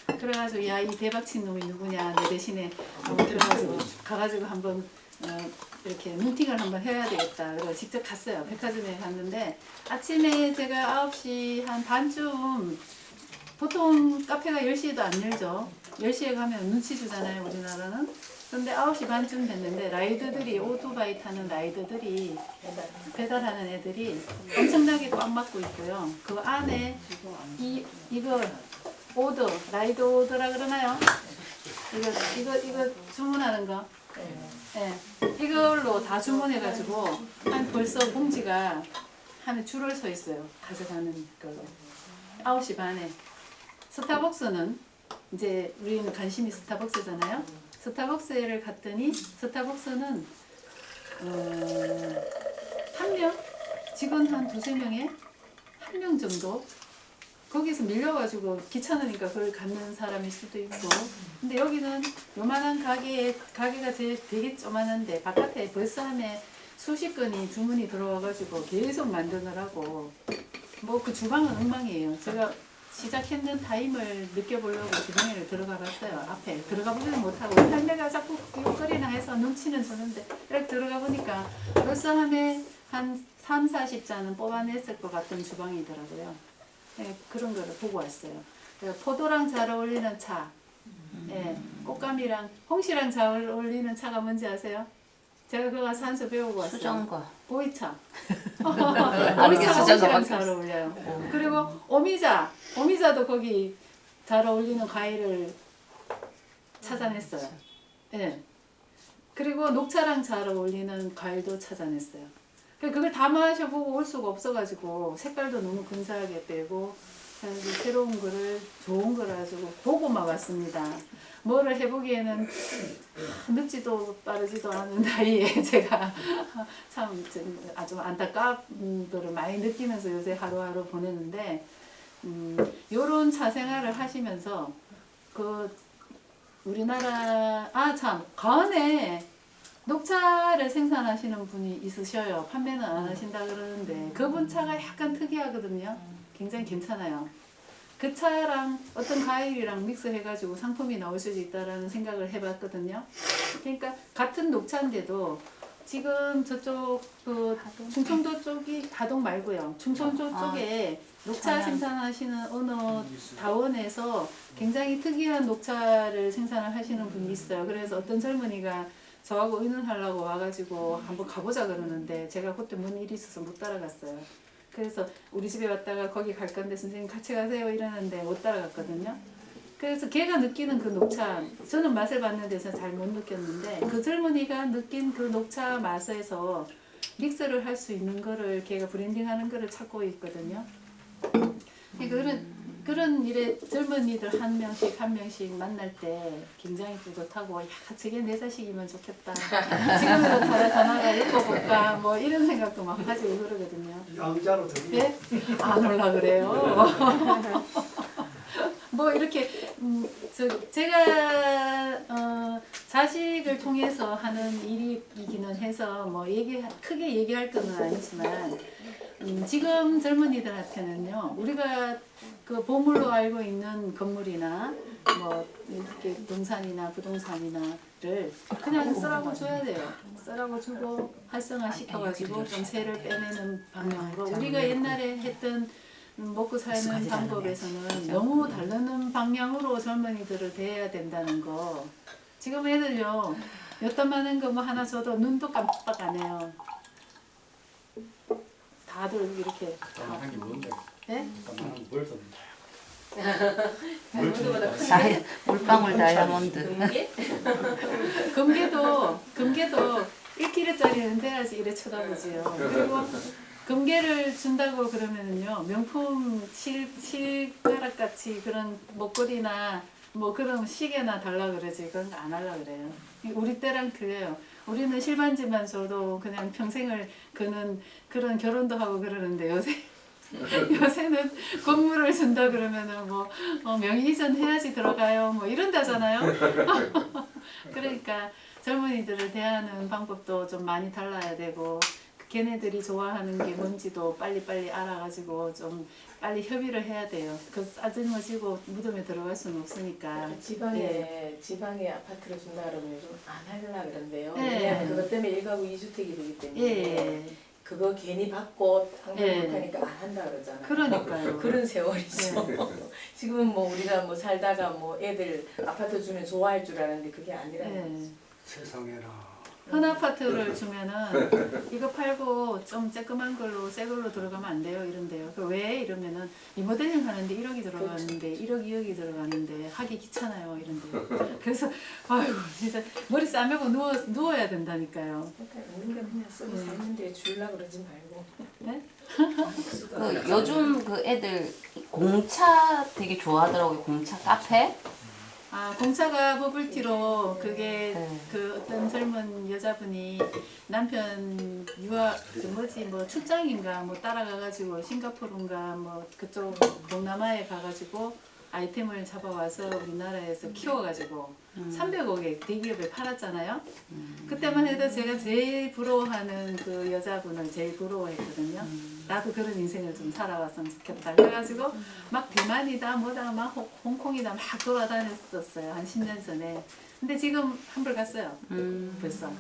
Speaker 2: 그래가지고 야, 이 대박친 놈이 누구냐 내 대신에 그래가지고 가가지고 한번 이렇게 미팅을 한번 해야 되겠다. 그래서 직접 갔어요. 백화점에 갔는데 아침에 제가 9시 한 반쯤 보통 카페가 10시에도 안 열죠. 10시에 가면 눈치 주잖아요. 우리나라는. 근데 9시 반쯤 됐는데 라이더들이 오토바이 타는 라이더들이 배달하는 애들이 엄청나게 꽉 막고 있고요. 그 안에 이거 오더, 라이더 오더라 그러나요? 이거 주문하는 거. 네. 이걸로 다 주문해가지고 한 벌써 봉지가 한 줄을 서 있어요. 가져가는 걸로. 9시 반에. 스타벅스는 이제 우리는 관심이 스타벅스잖아요. 스타벅스를 갔더니 스타벅스는 한 명? 직원 한 2~3명에 한 명 정도? 거기서 밀려가지고 귀찮으니까 그걸 갖는 사람일 수도 있고 근데 여기는 요만한 가게가 되게 조만한데 바깥에 벌써 하면 수십 건이 주문이 들어와가지고 계속 만드느라고 뭐 그 주방은 엉망이에요. 제가 시작했는 타임을 느껴보려고 주방에 들어가 봤어요. 앞에 들어가 보지는 못하고 할매가 자꾸 욕거리나 해서 눈치는 주는데 이렇게 들어가 보니까 벌써 하면 한 30~40잔은 뽑아냈을 것 같은 주방이더라고요. 네, 그런 거를 보고 왔어요. 포도랑 잘 어울리는 차, 꽃감이랑 홍시랑 잘 어울리는 차가 뭔지 아세요? 제가 그거 가서 한 수 배우고 왔어요.
Speaker 5: 수정과
Speaker 2: 보이차.
Speaker 5: 수정과
Speaker 2: 홍시랑 잘 어울려요. 그리고 오미자도 거기 잘 어울리는 과일을 찾아냈어요. 예. 그리고 녹차랑 잘 어울리는 과일도 찾아냈어요. 그걸 다 마셔보고 올 수가 없어가지고 색깔도 너무 근사하게 빼고 새로운 거를 좋은 거를 가지고 보고만 왔습니다. 뭐를 해보기에는 늦지도 빠르지도 않은 나이에 제가 참 아주 안타까운 거를 많이 느끼면서 요새 하루하루 보내는데 요런 차 생활을 하시면서 그 우리나라 참 가은에 녹차를 생산하시는 분이 있으셔요. 판매는 안 하신다 그러는데 그분 차가 약간 특이하거든요. 굉장히 괜찮아요. 그 차랑 어떤 과일이랑 믹스해가지고 상품이 나올 수도 있다라는 생각을 해봤거든요. 그러니까 같은 녹차인데도 지금 저쪽 그 충청도 쪽이 하동 말고요. 충청도 쪽에 녹차 생산하시는 어느 다원에서 굉장히 특이한 녹차를 생산을 하시는 분이 있어요. 그래서 어떤 젊은이가 저하고 의논하려고 와가지고 한번 가보자 그러는데 제가 그때 뭔 일이 있어서 못 따라갔어요. 그래서 우리 집에 왔다가 거기 갈 건데 선생님 같이 가세요 이러는데 못 따라갔거든요. 그래서 걔가 느끼는 그 녹차, 저는 맛을 봤는데 잘 못 느꼈는데 그 젊은이가 느낀 그 녹차 맛에서 믹스를 할 수 있는 거를 걔가 브랜딩하는 거를 찾고 있거든요. 그러니까 그런 일에 젊은이들 한 명씩 만날 때 굉장히 뿌듯하고 야 저게 내 자식이면 좋겠다. 지금이라도 더 나가 예뻐볼까 뭐 이런 생각도 막 가지고 그러거든요.
Speaker 1: 양자로 들이.
Speaker 2: 예? 안 올라 그래요. 뭐 이렇게 제가 자식을 통해서 하는 일이기는 해서 뭐 크게 얘기할 건 아니지만 지금 젊은이들한테는요 우리가 그 보물로 알고 있는 건물이나 뭐 이렇게 동산이나 부동산이나를 그냥 쓰라고 줘야 돼요. 쓰라고 주고 활성화 시켜가지고 좀 세를 빼내는 방향으로 우리가 옛날에 했던 먹고 사는 방법에서는 너무 다른 방향으로 젊은이들을 대해야 된다는 거. 지금 애들요 엿다 많은 거 뭐 하나 줘도 눈도 깜빡 안 해요. 다들 이렇게.
Speaker 6: 까만한 게 뭔데?
Speaker 2: 예?
Speaker 6: 까만한 게 뭘 썼는데?
Speaker 3: 다이아몬드보다
Speaker 5: 물방울 다이아몬드.
Speaker 2: 금괴도 1kg짜리는 돼야지 이래 쳐다보지요. 그리고 금괴를 준다고 그러면은요 명품 실가락 같이 그런 목걸이나 뭐 그런 시계나 달라 그러지 그런 거 안 하려 그래요. 우리 때랑 그래요. 우리는 실반지만 줘도 그냥 평생을 그는 그런 결혼도 하고 그러는데 요새는 건물을 준다 그러면은 뭐 명의 이전 해야지 들어가요 뭐 이런다잖아요. 그러니까 젊은이들을 대하는 방법도 좀 많이 달라야 되고 걔네들이 좋아하는 게 뭔지도 빨리빨리 알아가지고 좀 빨리 협의를 해야 돼요. 그 싸질머지고 무덤에 들어갈 수는 없으니까.
Speaker 3: 지방에 아파트를 준다 그러면 좀 안 하려고 그런데요.
Speaker 2: 네.
Speaker 3: 왜냐하면 그것 때문에 1가구 2주택이 되기 때문에
Speaker 2: 예.
Speaker 3: 그거 괜히 받고 당근
Speaker 2: 예.
Speaker 3: 못하니까 안 한다 그러잖아요.
Speaker 2: 그러니까요.
Speaker 3: 그런 세월이죠. 지금은 뭐 우리가 뭐 살다가 뭐 애들 아파트 주면 좋아할 줄 알았는데 그게 아니라는
Speaker 2: 예.
Speaker 3: 거죠.
Speaker 6: 세상에나.
Speaker 2: 큰 아파트를 주면은 이거 팔고 좀 쬐끄만 걸로 새 걸로 들어가면 안 돼요 이런데요. 왜 이러면은 리모델링 하는데 1억이 들어가는데 1억 2억이 들어가는데 하기 귀찮아요 이런데요. 그래서 아이고 진짜 머리 싸매고 누워야 된다니까요.
Speaker 3: 그러니까 우리가 그냥 쓰고 살는데 주려고 그러지 말고.
Speaker 2: 네?
Speaker 5: 그 요즘 그 애들 공차 되게 좋아하더라고요. 공차 카페.
Speaker 2: 공차가 버블티로 그게
Speaker 5: 네.
Speaker 2: 그 어떤 젊은 여자분이 남편 유학 뭐 출장인가 뭐 따라가가지고 싱가포르인가 뭐 그쪽 동남아에 가가지고 아이템을 잡아와서 우리나라에서 키워가지고 300억에 대기업에 팔았잖아요. 그때만 해도 제가 제일 부러워하는 그 여자분을 제일 부러워했거든요. 나도 그런 인생을 좀 살아왔으면 좋겠다. 그래가지고 막 대만이다 뭐다 막 홍콩이다 막 돌아다녔었어요. 한 10년 전에. 근데 지금 환불 갔어요. 벌써.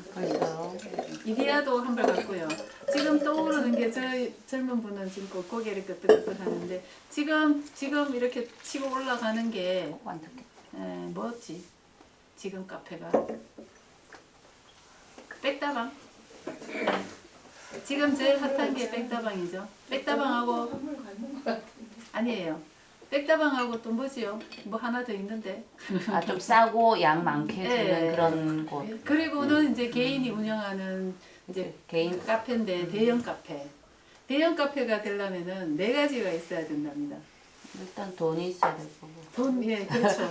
Speaker 2: 이디야도 환불 갔고요. 지금 떠오르는 게 저 젊은 분은 지금 고개를 끄덕끄덕 하는데 지금 이렇게 치고 올라가는 게 뭐였지? 지금 카페가 백다방. 지금 제일 핫한 게 백다방이죠. 백다방하고 아니에요. 백다방하고 또 뭐지요? 뭐 하나 더 있는데.
Speaker 5: 좀 싸고 양 많게 주는
Speaker 2: 네.
Speaker 5: 그런 곳.
Speaker 2: 그리고는 이제 개인이 운영하는 이제
Speaker 5: 개인
Speaker 2: 카페인데 대형 카페. 대형 카페가 되려면은 4가지가 있어야 된답니다.
Speaker 5: 일단 돈이 있어야 될 거고.
Speaker 2: 예, 그렇죠.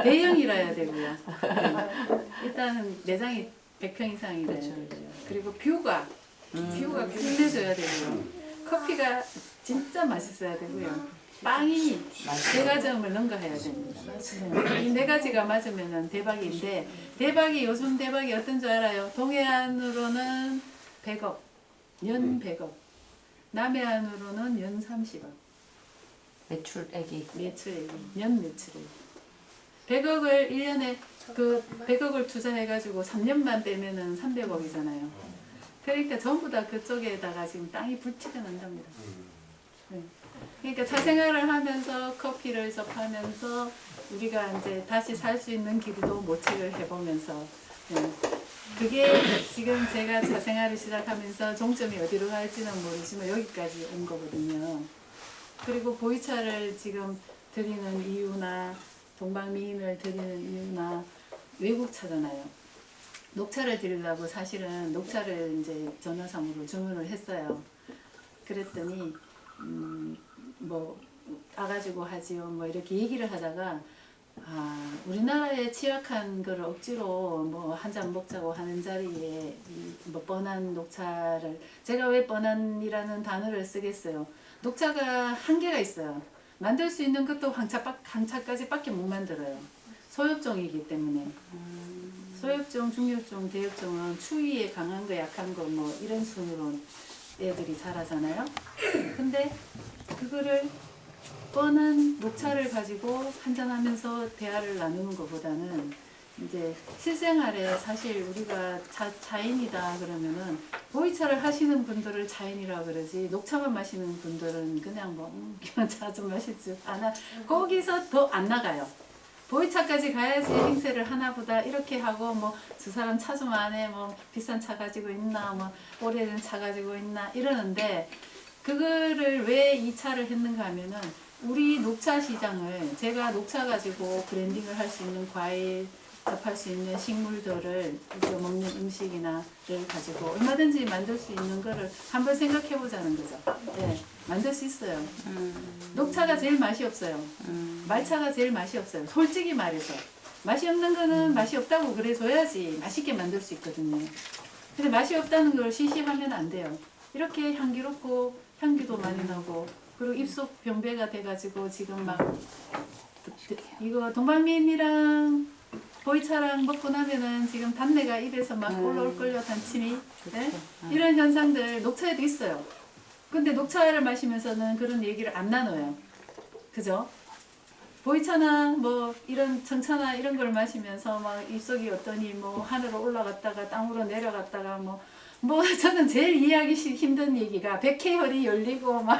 Speaker 2: 대형이라야 되고요. 일단은 매장이 100평 이상이 돼야 되고요. 그리고 뷰가 끝내줘야 되고요. 커피가 진짜 맛있어야 되고요. 빵이 네 가점을 넘겨야 됩니다. 이 네 가지가 맞으면 대박인데 대박이 요즘 대박이 어떤 줄 알아요? 동해안으로는 100억, 연 100억, 남해안으로는 연 30억
Speaker 5: 매출액이
Speaker 2: 매출액이 연 매출액 100억을 1년에 그 100억을 투자해가지고 3년만 빼면은 300억이잖아요. 그러니까 전부 다 그쪽에다가 지금 땅이 불티가 난답니다. 네. 그러니까 사생활을 하면서 커피를 접하면서 우리가 이제 다시 살 수 있는 길도 모색을 해보면서 네. 그게 지금 제가 사생활을 시작하면서 종점이 어디로 갈지는 모르지만 여기까지 온 거거든요. 그리고 보이차를 지금 드리는 이유나 동방미인을 드리는 이유나 외국차잖아요. 녹차를 드리려고 사실은 녹차를 이제 전화상으로 주문을 했어요. 그랬더니 뭐 와가지고 하지요. 뭐 이렇게 얘기를 하다가 우리나라에 취약한 거를 억지로 뭐 한 잔 먹자고 하는 자리에 뭐 뻔한 녹차를 제가 왜 뻔한이라는 단어를 쓰겠어요. 녹차가 한계가 있어요. 만들 수 있는 것도 황차까지밖에 못 만들어요. 소엽종이기 때문에. 소엽종, 중엽종, 대엽종은 추위에 강한 거, 약한 거 뭐 이런 순으로 애들이 자라잖아요. 근데 그거를 뻔한 녹차를 가지고 한잔하면서 대화를 나누는 것보다는 이제 실생활에 사실 우리가 차인이다 그러면은 보이차를 하시는 분들을 차인이라 그러지 녹차만 마시는 분들은 그냥 뭐 그냥 차 좀 마시지 않아 거기서 더 안 나가요. 보이차까지 가야지 행세를 하나보다 이렇게 하고 뭐 저 사람 차 좀 안 해 뭐 비싼 차 가지고 있나 뭐 오래된 차 가지고 있나 이러는데 그거를 왜 이 차를 했는가 하면은 우리 녹차 시장을 제가 녹차 가지고 브랜딩을 할 수 있는 과일 접할 수 있는 식물들을 우리가 먹는 음식이나를 가지고 얼마든지 만들 수 있는 거를 한번 생각해 보자는 거죠. 네, 만들 수 있어요. 녹차가 제일 맛이 없어요. 말차가 제일 맛이 없어요. 솔직히 말해서 맛이 없는 거는 맛이 없다고 그래줘야지 맛있게 만들 수 있거든요. 근데 맛이 없다는 걸 시시하면 안 돼요. 이렇게 향기롭고 향기도 많이 나고 그리고 입속 병배가 돼가지고 지금 막 이거 동방민이랑 보이차랑 먹고 나면은 지금 단내가 입에서 막 올라올걸요, 단침이. 네? 이런 현상들 녹차에도 있어요. 근데 녹차를 마시면서는 그런 얘기를 안 나눠요. 그죠? 보이차나 뭐 이런 청차나 이런 걸 마시면서 막 입속이 어떠니 뭐 하늘로 올라갔다가 땅으로 내려갔다가 뭐 저는 제일 이해하기 힘든 얘기가 백회혈이 열리고 막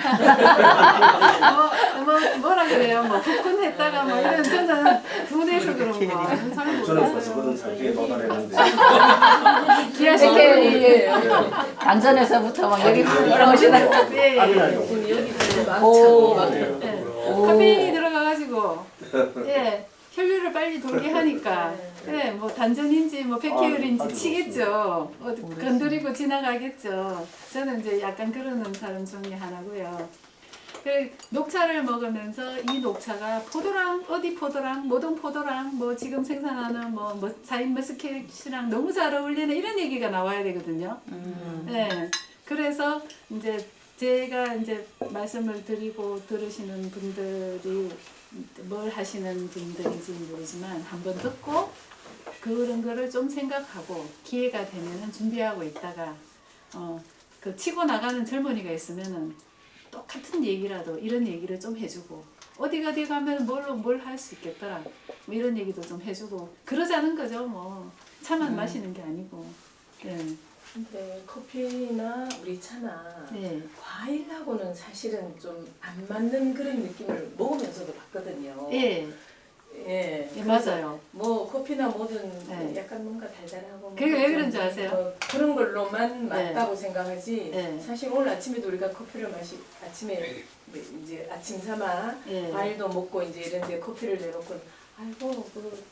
Speaker 2: 뭐라 그래요 뭐 복근했다가 뭐 이런 저는 분해서 그런 거 잘
Speaker 7: 저는 벌써
Speaker 2: 몰라요.
Speaker 7: 그런 상태에 도달했는데
Speaker 2: 기하시는
Speaker 5: 안전에서부터 막 여기 올라오시나
Speaker 2: 예.
Speaker 3: 지금 여기 지금
Speaker 5: 오.
Speaker 2: 카페인이 들어가가지고 예 혈류를 빨리 돌게 하니까 예, 뭐 단전인지 뭐 백혈인지 치겠죠. 건드리고 지나가겠죠. 저는 이제 약간 그러는 사람 중에 하나고요. 녹차를 먹으면서 이 녹차가 포도랑 어디 포도랑 모동 포도랑 뭐 지금 생산하는 뭐 사인 머스켓이랑 너무 잘 어울리는 이런 얘기가 나와야 되거든요. 네. 그래서 이제 제가 이제 말씀을 드리고 들으시는 분들이 뭘 하시는 분들인지 모르지만 한번 듣고 그런 거를 좀 생각하고 기회가 되면은 준비하고 있다가 그 치고 나가는 젊은이가 있으면은 똑같은 얘기라도 이런 얘기를 좀 해주고 어디 가면 뭘 할 수 있겠더라 뭐 이런 얘기도 좀 해주고 그러자는 거죠. 뭐 차만 마시는 게 아니고. 네.
Speaker 3: 근데 커피나 우리 차나
Speaker 2: 네.
Speaker 3: 과일하고는 사실은 좀 안 맞는 그런 느낌을 먹으면서도 봤거든요.
Speaker 2: 예.
Speaker 3: 예.
Speaker 2: 예, 맞아요.
Speaker 3: 뭐 커피나 뭐든
Speaker 2: 네.
Speaker 3: 약간 뭔가 달달하고
Speaker 2: 그게 왜 그런지 아세요?
Speaker 3: 뭐 그런 걸로만 맞다고 생각하지.
Speaker 2: 네.
Speaker 3: 사실 오늘 아침에도 우리가 커피를 아침에 이제 아침 삼아
Speaker 2: 예.
Speaker 3: 과일도 먹고 이제 이런데 커피를 내놓고 아이고 그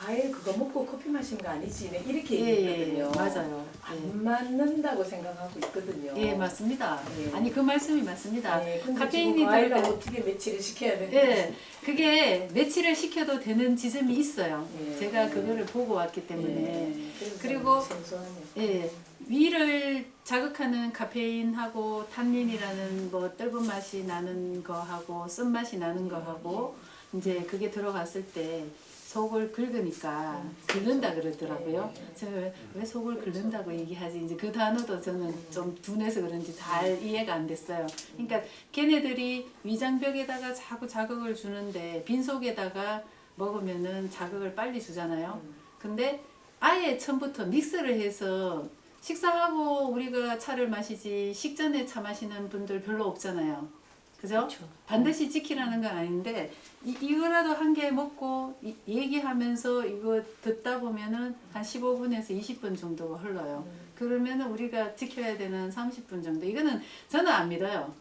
Speaker 3: 과일 그거 먹고 커피 마신 거 아니지? 네, 이렇게
Speaker 2: 예,
Speaker 3: 얘기했거든요.
Speaker 2: 맞아요.
Speaker 3: 안 맞는다고 생각하고 있거든요.
Speaker 2: 예, 맞습니다.
Speaker 3: 예.
Speaker 2: 아니 그 말씀이 맞습니다.
Speaker 3: 네, 근데
Speaker 2: 카페인이
Speaker 3: 지금 과일을
Speaker 2: 들어가-
Speaker 3: 어떻게 매치를 시켜야 되는지.
Speaker 2: 예, 그게 매치를 시켜도 되는 지점이 있어요.
Speaker 3: 예.
Speaker 2: 제가 그거를 보고 왔기 때문에.
Speaker 3: 예, 그래서
Speaker 2: 그리고-
Speaker 3: 생소하네요.
Speaker 2: 예, 위를 자극하는 카페인하고 탄닌이라는 뭐 떫은 맛이 나는 거하고 쓴맛이 나는 거하고 이제 그게 들어갔을 때 속을 긁으니까 긁는다 그러더라고요. 제가 왜 속을 긁는다고 얘기하지? 이제 그 단어도 저는 좀 둔해서 그런지 잘 이해가 안 됐어요. 그러니까 걔네들이 위장벽에다가 자꾸 자극을 주는데 빈속에다가 먹으면은 자극을 빨리 주잖아요. 근데 아예 처음부터 믹스를 해서 식사하고 우리가 차를 마시지 식전에 차 마시는 분들 별로 없잖아요. 그죠? 반드시 지키라는 건 아닌데 이거라도 한 개 먹고 얘기하면서 이거 듣다 보면은 한 15분에서 20분 정도가 흘러요. 그러면은 우리가 지켜야 되는 30분 정도. 이거는 저는 안 믿어요.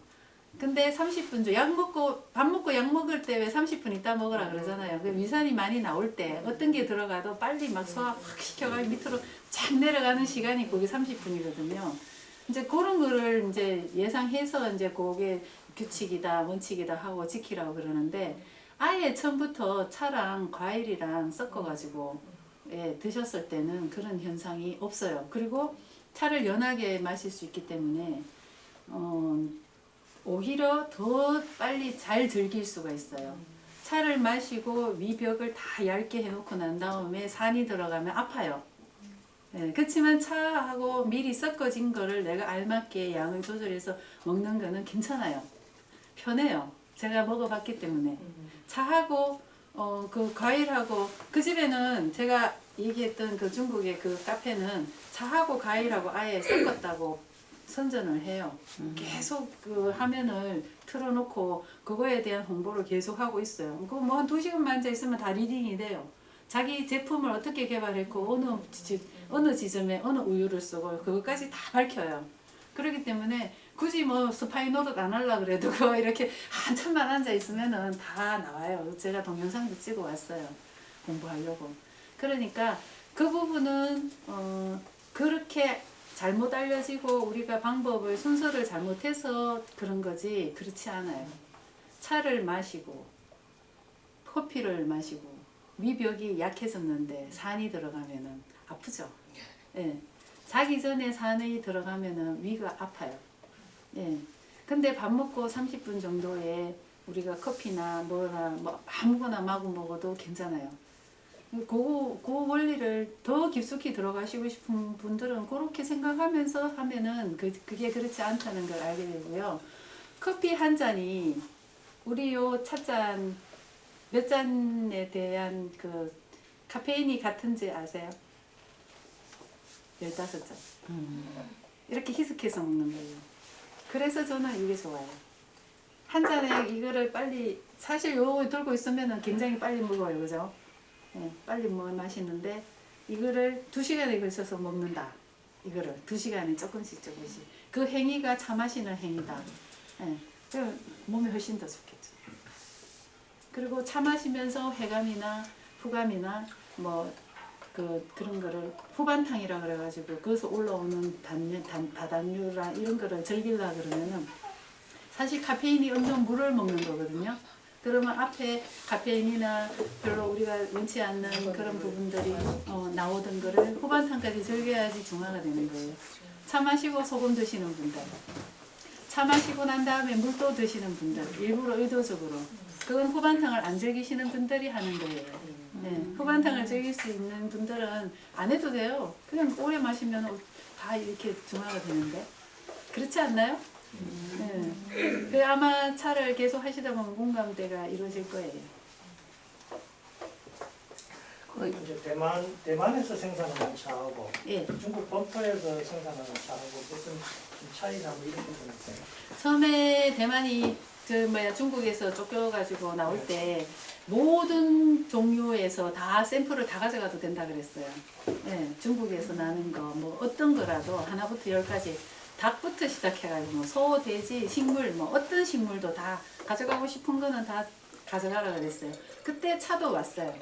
Speaker 2: 근데 30분 밥 먹고 약 먹을 때 왜 30분 있다 먹으라 그러잖아요. 그 위산이 많이 나올 때 어떤 게 들어가도 빨리 막 소화 확 시켜가지고 밑으로 쫙 내려가는 시간이 그게 30분이거든요. 이제 그런 거를 이제 예상해서 이제 그게 규칙이다, 원칙이다 하고 지키라고 그러는데 아예 처음부터 차랑 과일이랑 섞어가지고 예, 드셨을 때는 그런 현상이 없어요. 그리고 차를 연하게 마실 수 있기 때문에 오히려 더 빨리 잘 즐길 수가 있어요. 차를 마시고 위벽을 다 얇게 해놓고 난 다음에 산이 들어가면 아파요. 네, 그렇지만 차하고 미리 섞어진 거를 내가 알맞게 양을 조절해서 먹는 거는 괜찮아요. 편해요. 제가 먹어봤기 때문에. 차하고 그 과일하고 그 집에는 제가 얘기했던 그 중국의 그 카페는 차하고 과일하고 아예 섞었다고 선전을 해요. 계속 그 화면을 틀어놓고 그거에 대한 홍보를 계속 하고 있어요. 그거 뭐 한 2시간만 앉아 있으면 다 리딩이 돼요. 자기 제품을 어떻게 개발했고 어느 지점에 어느 우유를 쓰고 그것까지 다 밝혀요. 그렇기 때문에 굳이 뭐 스파이 노릇 안 하려고 그래도 그거 이렇게 한참만 앉아 있으면은 다 나와요. 제가 동영상도 찍어 왔어요. 공부하려고. 그러니까 그 부분은 그렇게 잘못 알려지고 우리가 방법을 순서를 잘못해서 그런 거지 그렇지 않아요. 차를 마시고 커피를 마시고 위벽이 약해졌는데 산이 들어가면은 아프죠. 예. 자기 전에 산이 들어가면은 위가 아파요. 예. 근데 밥 먹고 30분 정도에 우리가 커피나 뭐나 뭐 아무거나 마구 먹어도 괜찮아요. 그 원리를 더 깊숙이 들어가시고 싶은 분들은 그렇게 생각하면서 하면은 그게 그렇지 않다는 걸 알게 되고요. 커피 한 잔이 우리 요 찻잔 몇 잔에 대한 그 카페인이 같은지 아세요? 15잔. 이렇게 희석해서 먹는 거예요. 그래서 저는 이게 좋아요. 한 잔에 이거를 빨리 사실 요거 들고 있으면은 굉장히 빨리 먹어요. 그죠? 예, 빨리 마시는데 이거를 2시간에 걸쳐서 먹는다. 이거를 2시간에 조금씩 그 행위가 차 마시는 행위다. 예, 그 몸에 훨씬 더 좋겠죠. 그리고 차 마시면서 회감이나 후감이나 뭐 그런 거를 후반탕이라 그래가지고 거기서 올라오는 다단류랑 이런 거를 즐기려 그러면은 사실 카페인이 엄청 물을 먹는 거거든요. 그러면 앞에 카페인이나 별로 우리가 원치 않는 그런 부분들이 나오던 거를 후반탕까지 즐겨야지 중화가 되는 거예요. 차 마시고 소금 드시는 분들, 차 마시고 난 다음에 물도 드시는 분들, 일부러 의도적으로 그건 후반탕을 안 즐기시는 분들이 하는 거예요. 네, 후반탕을 즐길 수 있는 분들은 안 해도 돼요. 그냥 오래 마시면 다 이렇게 중화가 되는데 그렇지 않나요? 네. 그 아마 차를 계속 하시다 보면 공감대가 이루어질 거예요.
Speaker 4: 이제 대만에서 생산하는 차하고
Speaker 2: 예.
Speaker 4: 중국 본토에서 생산하는 차하고 무슨 차이나 뭐 이런 부분 있어요?
Speaker 2: 처음에 대만이 중국에서 쫓겨가지고 나올 때 모든 종류에서 다 샘플을 다 가져가도 된다 그랬어요. 예, 중국에서 나는 거 뭐 어떤 거라도 하나부터 10까지 닭부터 시작해가지고 뭐 소, 돼지, 식물 뭐 어떤 식물도 다 가져가고 싶은 거는 다 가져가라 그랬어요. 그때 차도 왔어요.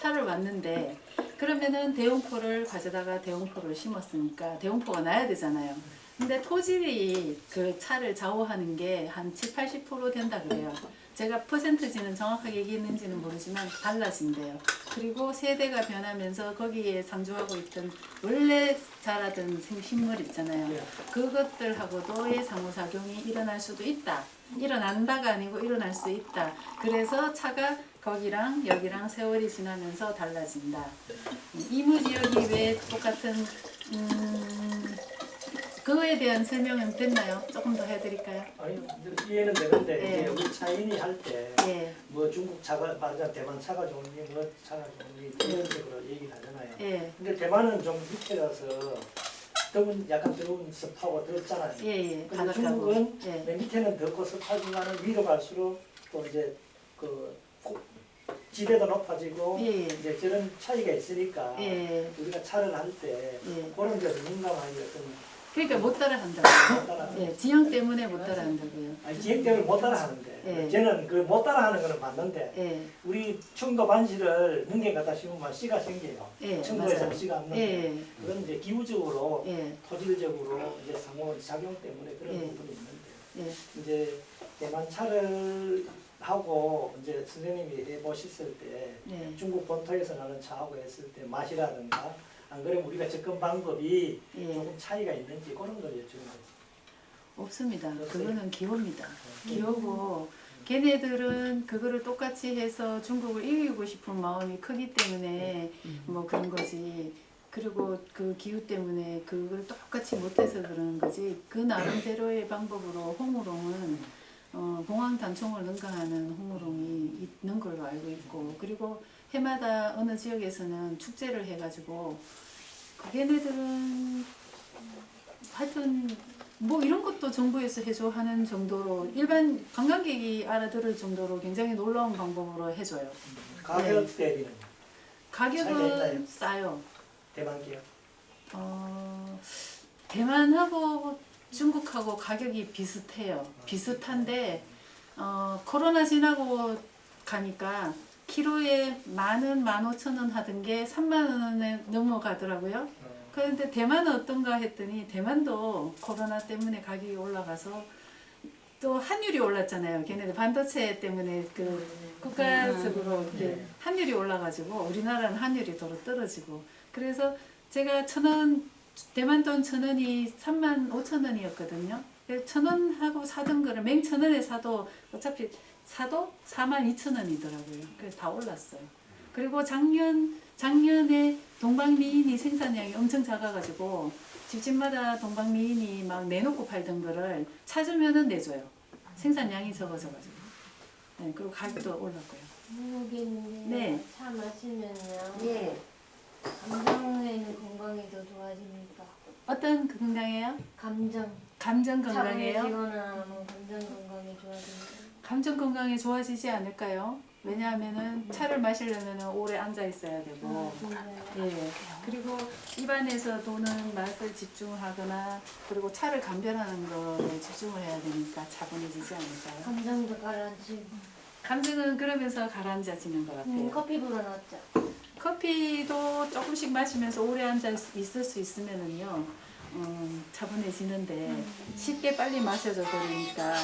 Speaker 2: 차를 왔는데 그러면은 대용포를 가져다가 대용포를 심었으니까 대용포가 나야 되잖아요. 근데 토질이 그 차를 좌우하는 게 한 70~80% 된다 그래요. 제가 퍼센트지는 정확하게 얘기했는지는 모르지만 달라진대요. 그리고 세대가 변하면서 거기에 상주하고 있던 원래 자라던 식물 있잖아요.
Speaker 4: 예.
Speaker 2: 그것들하고도의 상호작용이 일어날 수도 있다. 일어난다가 아니고 일어날 수 있다. 그래서 차가 거기랑 여기랑 세월이 지나면서 달라진다. 이무지역이 왜 똑같은 그거에 대한 설명은 됐나요? 조금 더 해드릴까요?
Speaker 4: 아니 이해는 되는데
Speaker 2: 예.
Speaker 4: 이제 우리 차인이 할 때
Speaker 2: 예,
Speaker 4: 뭐 중국 차가 맞아 대만 차가 좋니 뭐 차가 좋니 이런 식으로 얘기를 하잖아요.
Speaker 2: 예,
Speaker 4: 근데 대만은 좀 밑에라서 더운 약간 더운 습하고 더웠잖아요.
Speaker 2: 예, 예.
Speaker 4: 근데
Speaker 2: 바닷가고.
Speaker 4: 중국은
Speaker 2: 예,
Speaker 4: 맨 밑에는 덥고 습하지만 위로 갈수록 또 이제 그 지대도 높아지고
Speaker 2: 예, 예.
Speaker 4: 이제 그런 차이가 있으니까
Speaker 2: 예,
Speaker 4: 우리가 차를 할 때
Speaker 2: 예.
Speaker 4: 그런 데서 민감하게 어떤
Speaker 2: 그러니까 못 따라한다고요.
Speaker 4: 못 따라.
Speaker 2: 예, 지형 때문에 못 따라한다고요.
Speaker 4: 아니 지역 때문에 못 따라하는데
Speaker 2: 예.
Speaker 4: 쟤는 그 못 따라하는 거는 맞는데
Speaker 2: 예,
Speaker 4: 우리 청도 반지를 뭉개 갖다 심으면 씨가 생겨요.
Speaker 2: 예,
Speaker 4: 청도에서
Speaker 2: 맞아요.
Speaker 4: 씨가 안 나요.
Speaker 2: 예,
Speaker 4: 그건 이제 기후적으로
Speaker 2: 예,
Speaker 4: 토질적으로 이제 상호 작용 때문에 그런
Speaker 2: 예.
Speaker 4: 부분이 있는데
Speaker 2: 예,
Speaker 4: 이제 대만 차를 하고 이제 선생님이 해보셨을 때
Speaker 2: 예.
Speaker 4: 중국 본토에서 나는 차하고 했을 때 맛이라든가 안 그러면 우리가 접근 방법이
Speaker 2: 예.
Speaker 4: 조금 차이가 있는지 그런 걸 여쭈는 거지.
Speaker 2: 없습니다.
Speaker 4: 없어요?
Speaker 2: 그거는 기호입니다. 기호고 걔네들은 그거를 똑같이 해서 중국을 이기고 싶은 마음이 크기 때문에 뭐 그런 거지. 그리고 그 기후 때문에 그걸 똑같이 못해서 그러는 거지. 그 나름대로의 방법으로 홍우롱은 공황 단총을 능가하는 홍우롱이 있는 걸로 알고 있고, 그리고 해마다 어느 지역에서는 축제를 해가지고 걔네들은 하여튼 뭐 이런 것도 정부에서 해줘 하는 정도로 일반 관광객이 알아들을 정도로 굉장히 놀라운 방법으로 해줘요.
Speaker 4: 가격 대비는 차이가 있나요?
Speaker 2: 가격은 싸요.
Speaker 4: 대만 기업.
Speaker 2: 대만하고 중국하고 가격이 비슷해요. 비슷한데 코로나 지나고 가니까 키로에 10,000원, 15,000원 하던 게 30,000원에 넘어가더라고요. 그런데 대만은 어떤가 했더니 대만도 코로나 때문에 가격이 올라가서 또 환율이 올랐잖아요. 걔네들 반도체 때문에 그 국가적으로 이렇게 환율이 올라가지고 우리나라는 환율이 도로 떨어지고, 그래서 제가 1,000원 대만 돈 1,000원이 35,000원이었거든요. 1,000원하고 사던 거를 맹 1,000원에 사도 어차피 사도 42,000원이더라고요. 그래서 다 올랐어요. 그리고 작년에 동방미인이 생산량이 엄청 작아가지고 집집마다 동방미인이 막 내놓고 팔던 거를 찾으면은 내줘요. 생산량이 적어져가지고. 네, 그리고 가격도 올랐고요.
Speaker 7: 모르겠는데
Speaker 2: 네.
Speaker 7: 차 마시면요.
Speaker 5: 예.
Speaker 7: 감정에는 건강이 더 좋아집니까?
Speaker 2: 어떤 건강해요?
Speaker 7: 감정.
Speaker 2: 감정
Speaker 7: 차
Speaker 2: 건강해요?
Speaker 7: 마시거나 뭐 감정 건강이 좋아집니까?
Speaker 2: 감정 건강이 좋아지지 않을까요? 왜냐하면은 차를 마시려면 오래 앉아 있어야 되고,
Speaker 7: 진짜요?
Speaker 2: 예. 그리고 입안에서 도는 맛을 집중하거나, 그리고 차를 감별하는 거에 집중을 해야 되니까 차분해지지 않을까요?
Speaker 7: 감정도 가라앉히고.
Speaker 2: 감정은 그러면서 가라앉아지는 것 같아요.
Speaker 7: 커피보다 낫죠.
Speaker 2: 커피도 조금씩 마시면서 오래 앉아 있을 수 있으면은요, 차분해지는데 쉽게 빨리 마셔져 버리니까,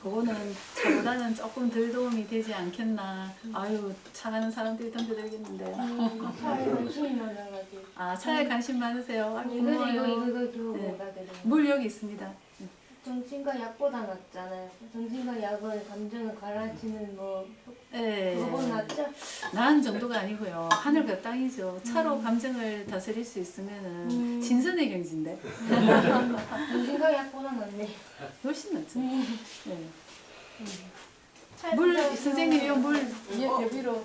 Speaker 2: 그거는 차보다는 조금 덜 도움이 되지 않겠나. 아유, 차 가는 사람들이 덤벼들겠는데요.
Speaker 7: 차에 관심이 많아가지고.
Speaker 2: 아, 차에 관심 많으세요? 아,
Speaker 7: 이거
Speaker 2: 고마워요.
Speaker 7: 두고
Speaker 2: 네.
Speaker 7: 가거든요.
Speaker 2: 물 여기 있습니다.
Speaker 7: 정신과 약보다 낫잖아요. 정신과 약은 감정을 가라앉히는 뭐
Speaker 2: 예.
Speaker 7: 그거보다 낫죠?
Speaker 2: 나은 정도가 아니고요. 하늘과 땅이죠. 차로 감정을 다스릴 수 있으면은 신선의 경지인데.
Speaker 7: 정신과 약보다 낫네.
Speaker 2: 훨씬 낫죠. 예.
Speaker 7: 차에
Speaker 2: 물
Speaker 7: 부작용-
Speaker 2: 선생님 이물 여기로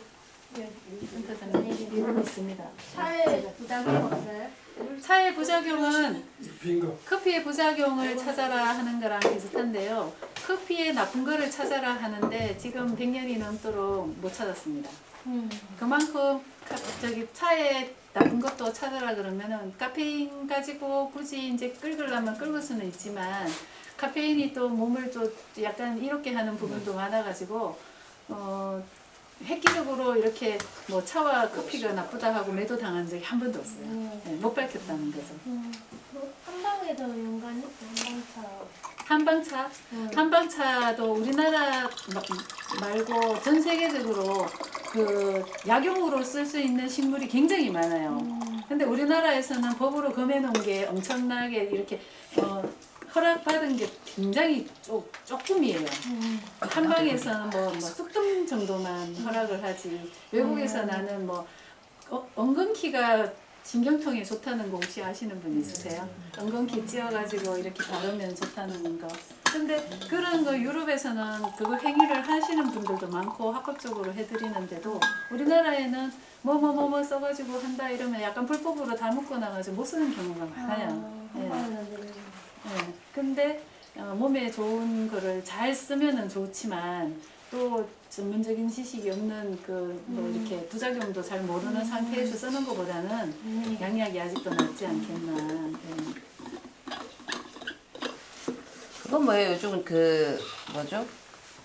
Speaker 2: 센터장님 여기 있습니다.
Speaker 7: 차에 부작용 없어요?
Speaker 2: 차의 부작용은
Speaker 6: 빙고.
Speaker 2: 커피의 부작용을 찾아라 하는 거랑 비슷한데요. 커피의 나쁜 거를 찾아라 하는데 지금 100년이 넘도록 못 찾았습니다. 그만큼 차에 나쁜 것도 찾아라 그러면은 카페인 가지고 굳이 이제 끌려면 끌을 수는 있지만 카페인이 또 몸을 좀 약간 이렇게 하는 부분도 많아가지고 획기적으로 이렇게 뭐 차와 커피가 나쁘다 하고 매도 당한 적이 한 번도 없어요. 네, 못 밝혔다는 거죠.
Speaker 7: 한방에서 연관했어 한방차.
Speaker 2: 한방차? 한방차도 우리나라 말고 전 세계적으로 그 약용으로 쓸 수 있는 식물이 굉장히 많아요. 근데 우리나라에서는 법으로 금해놓은 게 엄청나게 이렇게 허락받은 게 굉장히 조금이에요. 한방에서는 뭐 쑥뜸 정도만 허락을 하지. 외국에서 나는 뭐 엉겅퀴가 신경통에 좋다는 거 혹시 아시는 분 있으세요? 엉겅퀴 찧어가지고 이렇게 바르면 좋다는 거. 근데 그런 거 유럽에서는 그거 행위를 하시는 분들도 많고 합법적으로 해드리는데도 우리나라에는 뭐 써가지고 한다 이러면 약간 불법으로 다 묶어놔가지고 못 쓰는 경우가 많아요. 네. 근데 몸에 좋은 거를 잘 쓰면은 좋지만 또 전문적인 지식이 없는 그 뭐 이렇게 부작용도 잘 모르는 상태에서 쓰는 것보다는 양약이 아직도 낫지 않겠나. 네.
Speaker 5: 그건 뭐예요? 요즘 그 뭐죠?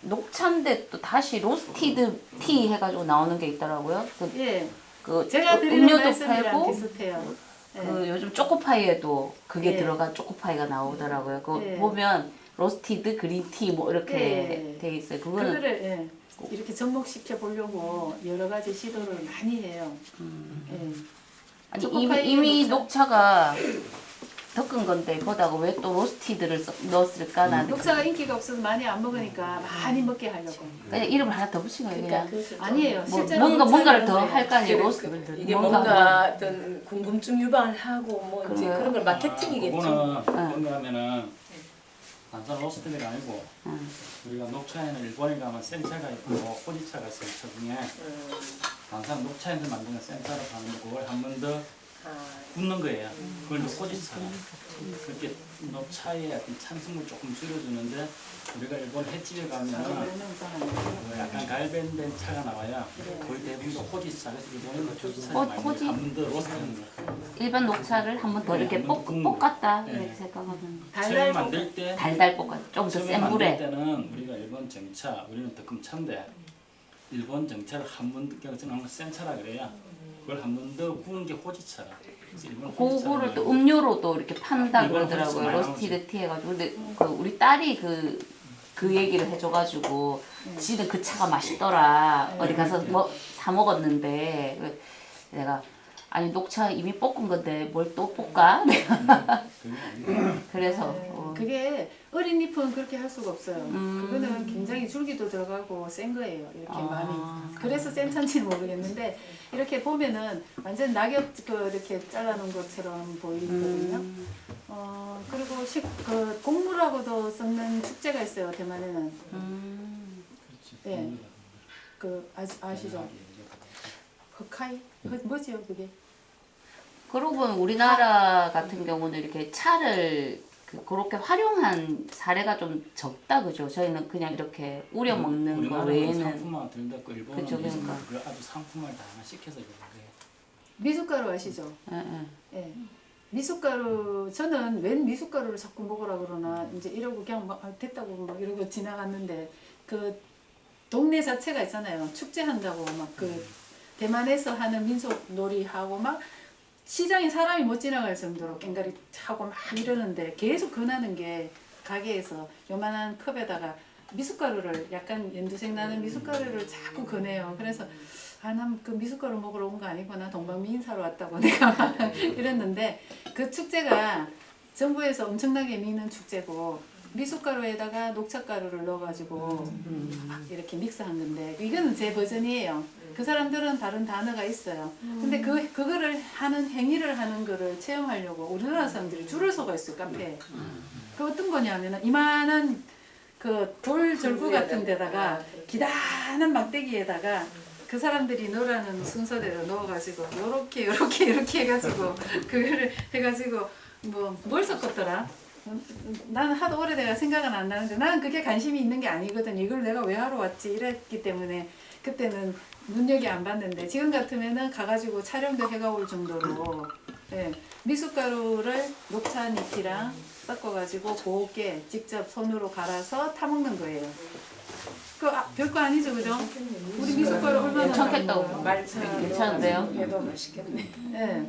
Speaker 5: 녹차인데 또 다시 로스티드 티 해가지고 나오는 게 있더라고요.
Speaker 2: 예,
Speaker 5: 그
Speaker 2: 제가 드리는
Speaker 5: 음료도
Speaker 2: 말씀이랑
Speaker 5: 팔고
Speaker 2: 비슷해요. 예.
Speaker 5: 그 요즘 초코파이에도 그게
Speaker 2: 예.
Speaker 5: 들어간 초코파이가 나오더라고요. 그거
Speaker 2: 예.
Speaker 5: 보면 로스티드 그린티 뭐 이렇게
Speaker 2: 예.
Speaker 5: 돼 있어요. 그거는
Speaker 2: 그거를 이렇게 접목시켜 보려고 여러 가지 시도를 많이 해요. 예.
Speaker 5: 아니
Speaker 2: 초코파이
Speaker 5: 이미
Speaker 2: 녹차.
Speaker 5: 녹차가 덕은 건데 거다가 왜 또 로스티드를 넣었을까 나는
Speaker 2: 녹차가 인기가 없어서 많이 안 먹으니까 많이 먹게 하려고.
Speaker 5: 그냥 이름을 하나 더 붙인 거예요. 그냥
Speaker 2: 아니에요.
Speaker 5: 뭐
Speaker 2: 실제로
Speaker 5: 뭔가를
Speaker 2: 녹차라는
Speaker 5: 더
Speaker 2: 거예요.
Speaker 5: 할 거 아니에요. 로스티드
Speaker 3: 이게 뭔가 어떤 궁금증 유발하고 뭐 이제
Speaker 5: 그래요.
Speaker 3: 그런 걸 마케팅이겠죠.
Speaker 6: 그거는 뭔가 하면은 단순 로스트가 아니고
Speaker 5: 응.
Speaker 6: 우리가 녹차에는 일본에 가면 생차가 있고 호지차가 있어요. 중에 단순 녹차에서 만드는 생차를 파는데 그걸 한 번 더 굽는 거예요. 그걸 호지차. 그렇게 녹차에 어떤 찬성을 조금 줄여주는데 우리가 일본 횟집에 가면은 약간 갈변된 차가 나와요. 거의 대부분 다 호지차. 그래서 일본에는 호지차를 많이
Speaker 5: 호지?
Speaker 6: 한 번 더 로스트하는 거예요.
Speaker 5: 일반 녹차를 한 번 더 이렇게 볶았다
Speaker 6: 네.
Speaker 5: 이렇게 생각하면
Speaker 6: 처음 만들 때
Speaker 5: 달달 볶아 좀 더
Speaker 6: 처음에
Speaker 5: 센
Speaker 6: 만들
Speaker 5: 물에
Speaker 6: 때는 우리가 일본 정차, 우리는 덕금차인데 일본 정차를 한 번 저는 센 차라 그래요. 그걸 한 번 더 구운 게 호지차라. 그래서 일본
Speaker 5: 그거를 또
Speaker 6: 호지차는
Speaker 5: 음료로도 이렇게 판다
Speaker 6: 일본
Speaker 5: 그러더라고요.
Speaker 6: 호지차
Speaker 5: 로스티드 티 해가지고 근데 그 우리 딸이 그 얘기를 해줘가지고 지는 그 차가 맛있더라. 어디 가서 뭐 사 먹었는데 내가 아니 녹차 이미 볶은 건데 뭘 또 볶아? 그래서
Speaker 2: 그게 어린 잎은 그렇게 할 수가 없어요. 그거는 굉장히 줄기도 들어가고 센 거예요. 이렇게 많이. 그래서 센 찬지는 모르겠는데 이렇게 보면은 완전 낙엽 이렇게 잘라놓은 것처럼 보이거든요. 그리고 그 곡물하고도 섞는 축제가 있어요. 대만에는. 네. 그 아시죠? 흑카이? 뭐지요 그게?
Speaker 5: 그러고 보면 우리나라 같은 경우는 이렇게 차를 그렇게 활용한 사례가 좀 적다 그죠? 저희는 그냥 이렇게 우려 먹는 거
Speaker 6: 우리나라는
Speaker 5: 외에는
Speaker 6: 상품만 들었고 일본은
Speaker 5: 그쵸, 그러니까.
Speaker 6: 아주 상품을 다 시켜서 주는 거예요.
Speaker 2: 미숫가루 아시죠? 예. 미숫가루 저는 웬 미숫가루를 자꾸 먹으라 그러나 이제 이러고 그냥 막 됐다고 막 이러고 지나갔는데 그 동네 자체가 있잖아요. 축제한다고 막 그 대만에서 하는 민속 놀이하고 막 시장에 사람이 못 지나갈 정도로 깽가리 차고 막 이러는데 계속 권하는 게 가게에서 요만한 컵에다가 미숫가루를 약간 연두색 나는 미숫가루를 자꾸 권해요. 그래서 난 그 미숫가루 먹으러 온 거 아니구나. 동방미인 사러 왔다고 내가 막 이랬는데 그 축제가 정부에서 엄청나게 미는 축제고 미숫가루에다가 녹차가루를 넣어가지고 막 이렇게 믹스한 건데 이거는 제 버전이에요. 그 사람들은 다른 단어가 있어요. 근데 그거를 하는 행위를 하는 거를 체험하려고 우리나라 사람들이 줄을 서가 있어요 카페에. 그 어떤 거냐면은 이만한 그 돌 절구 같은 데다가 기다란 막대기에다가 그 사람들이 넣으라는 순서대로 넣어가지고 요렇게 해가지고 그거를 해가지고 뭘 섞었더라? 나는 하도 오래돼가 생각은 안 나는데 나는 그게 관심이 있는 게 아니거든. 이걸 내가 왜 하러 왔지 이랬기 때문에 그때는 눈여겨 안 봤는데 지금 같으면은 가가지고 촬영도 해가 올 정도로 미숫가루를 녹차 잎이랑 섞어가지고 곱게 직접 손으로 갈아서 타먹는 거예요. 별거 아니죠, 그죠? 우리 미숫가루 얼마나
Speaker 5: 괜찮겠다고.
Speaker 2: 많은 거예요?
Speaker 3: 말차
Speaker 5: 괜찮은데요?
Speaker 3: 해도 맛있겠네.
Speaker 2: 예,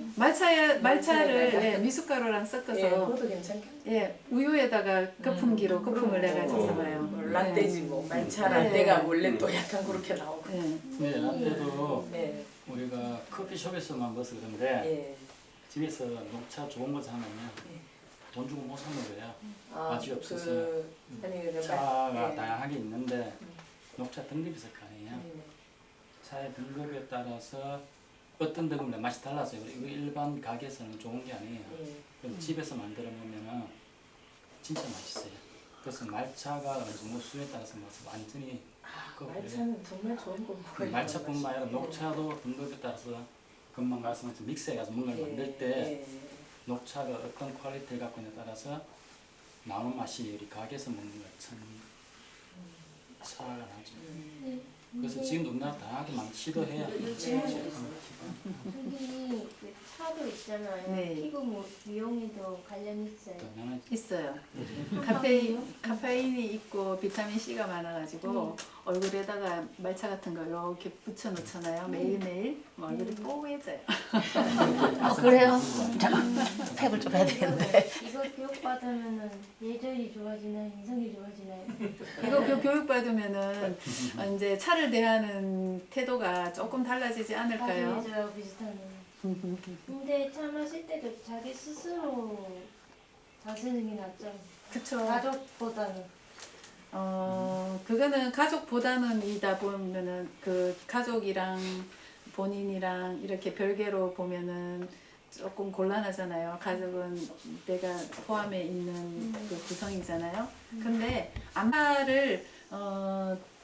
Speaker 2: 말차를 예, 미숫가루랑 섞어서
Speaker 3: 예, 그것도 괜찮겠네.
Speaker 2: 예, 우유에다가 거품기로 거품을 내가지고 봐요.
Speaker 3: 뭐 라떼지 뭐 말차
Speaker 2: 네.
Speaker 3: 라떼가 원래 또 약간 그렇게 나오고.
Speaker 2: 예,
Speaker 6: 네, 라떼도
Speaker 3: 네.
Speaker 6: 우리가 커피숍에서만 먹어서 그런데
Speaker 3: 예.
Speaker 6: 집에서 녹차 좋은 거 사면요 돈 주고 못 사 먹어요.
Speaker 3: 아,
Speaker 6: 맛이 없어서.
Speaker 3: 아니 그
Speaker 6: 차가
Speaker 3: 예.
Speaker 6: 다양하게 있는데 녹차 등급이 있을 거 아니에요.
Speaker 3: 예.
Speaker 6: 차의 등급에 따라서 어떤 등급의 맛이 달라서요. 이거 일반 가게에서는 좋은 게 아니에요.
Speaker 3: 예.
Speaker 6: 그래서 집에서 만들어 놓으면 진짜 맛있어요. 그래서 말차가 어느 정도 수에 따라서 맛이 완전히
Speaker 3: 말차는 정말 좋은 거 먹어요.
Speaker 6: 말차뿐만 아니라 녹차도 등급에 따라서 금방 말씀하신 믹스해가지고 뭔가를 만들 때 녹차가 어떤 퀄리티를 갖고 있냐에 따라서 나오는 맛이 우리 가게에서 먹는 것처럼 차가 나죠. 그래서 지금도 우리나라 다양하게 많이 시도해요.
Speaker 7: 선생님 그 차도 있잖아요.
Speaker 2: 네.
Speaker 7: 피부 뭐 미용에도 관련 있어요.
Speaker 6: 나는
Speaker 2: 있어요.
Speaker 7: 카페인
Speaker 2: 카페인이 있고 비타민 C가 많아가지고 얼굴에다가 말차 같은 거 이렇게 붙여 놓잖아요. 매일매일 얼굴이 뽀얘져요.
Speaker 5: 그래요? 잠깐 팩을 좀 해야 되겠는데.
Speaker 7: 이거 교육 받으면은 예절이 좋아지나요? 인성이 좋아지나요?
Speaker 2: 이거 교육 받으면은 이제 차를 대하는 태도가 조금 달라지지 않을까요?
Speaker 7: 맞아요, 비슷하네요. 근데 차 마실 때도 자기 스스로 자세는 게 낫죠.
Speaker 2: 그쵸.
Speaker 7: 가족보다는.
Speaker 2: 그거는 가족보다는이다 보면은 그 가족이랑 본인이랑 이렇게 별개로 보면은 조금 곤란하잖아요. 가족은 내가 포함해 있는 그 구성이잖아요. 근데 암차를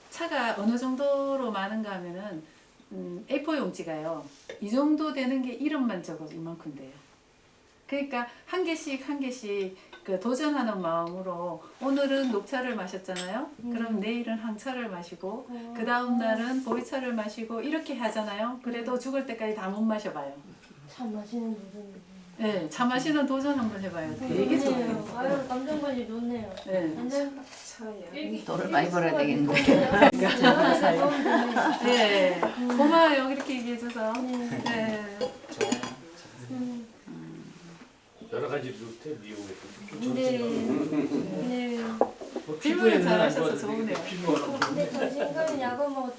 Speaker 2: 차가 어느 정도로 많은가 하면은 A4 용지가요. 이 정도 되는 게 이름만 적어도 이만큼 돼요. 그러니까 한 개씩 그 도전하는 마음으로 오늘은 녹차를 마셨잖아요. 그럼 내일은 항차를 마시고 그 다음 날은 보리차를 마시고 이렇게 하잖아요. 그래도 죽을 때까지 다 못 마셔봐요.
Speaker 7: 차 마시는 분은.
Speaker 2: 네, 차 마시는 도전 한번 해봐요. 되게 좋아요.
Speaker 7: 아유, 감정관리 좋네요.
Speaker 2: 네.
Speaker 7: 완전
Speaker 3: 차야.
Speaker 5: 돈을 많이 벌어야 되겠는데.
Speaker 2: 네, 고마워요. 그렇게 얘기해줘서.
Speaker 7: 네.
Speaker 2: 네.
Speaker 1: 여러 가지 루트 미용에
Speaker 7: 네. 네.
Speaker 2: 질문을 잘하셔서 좋으네요.
Speaker 7: 근데 정신과는 약을 뭐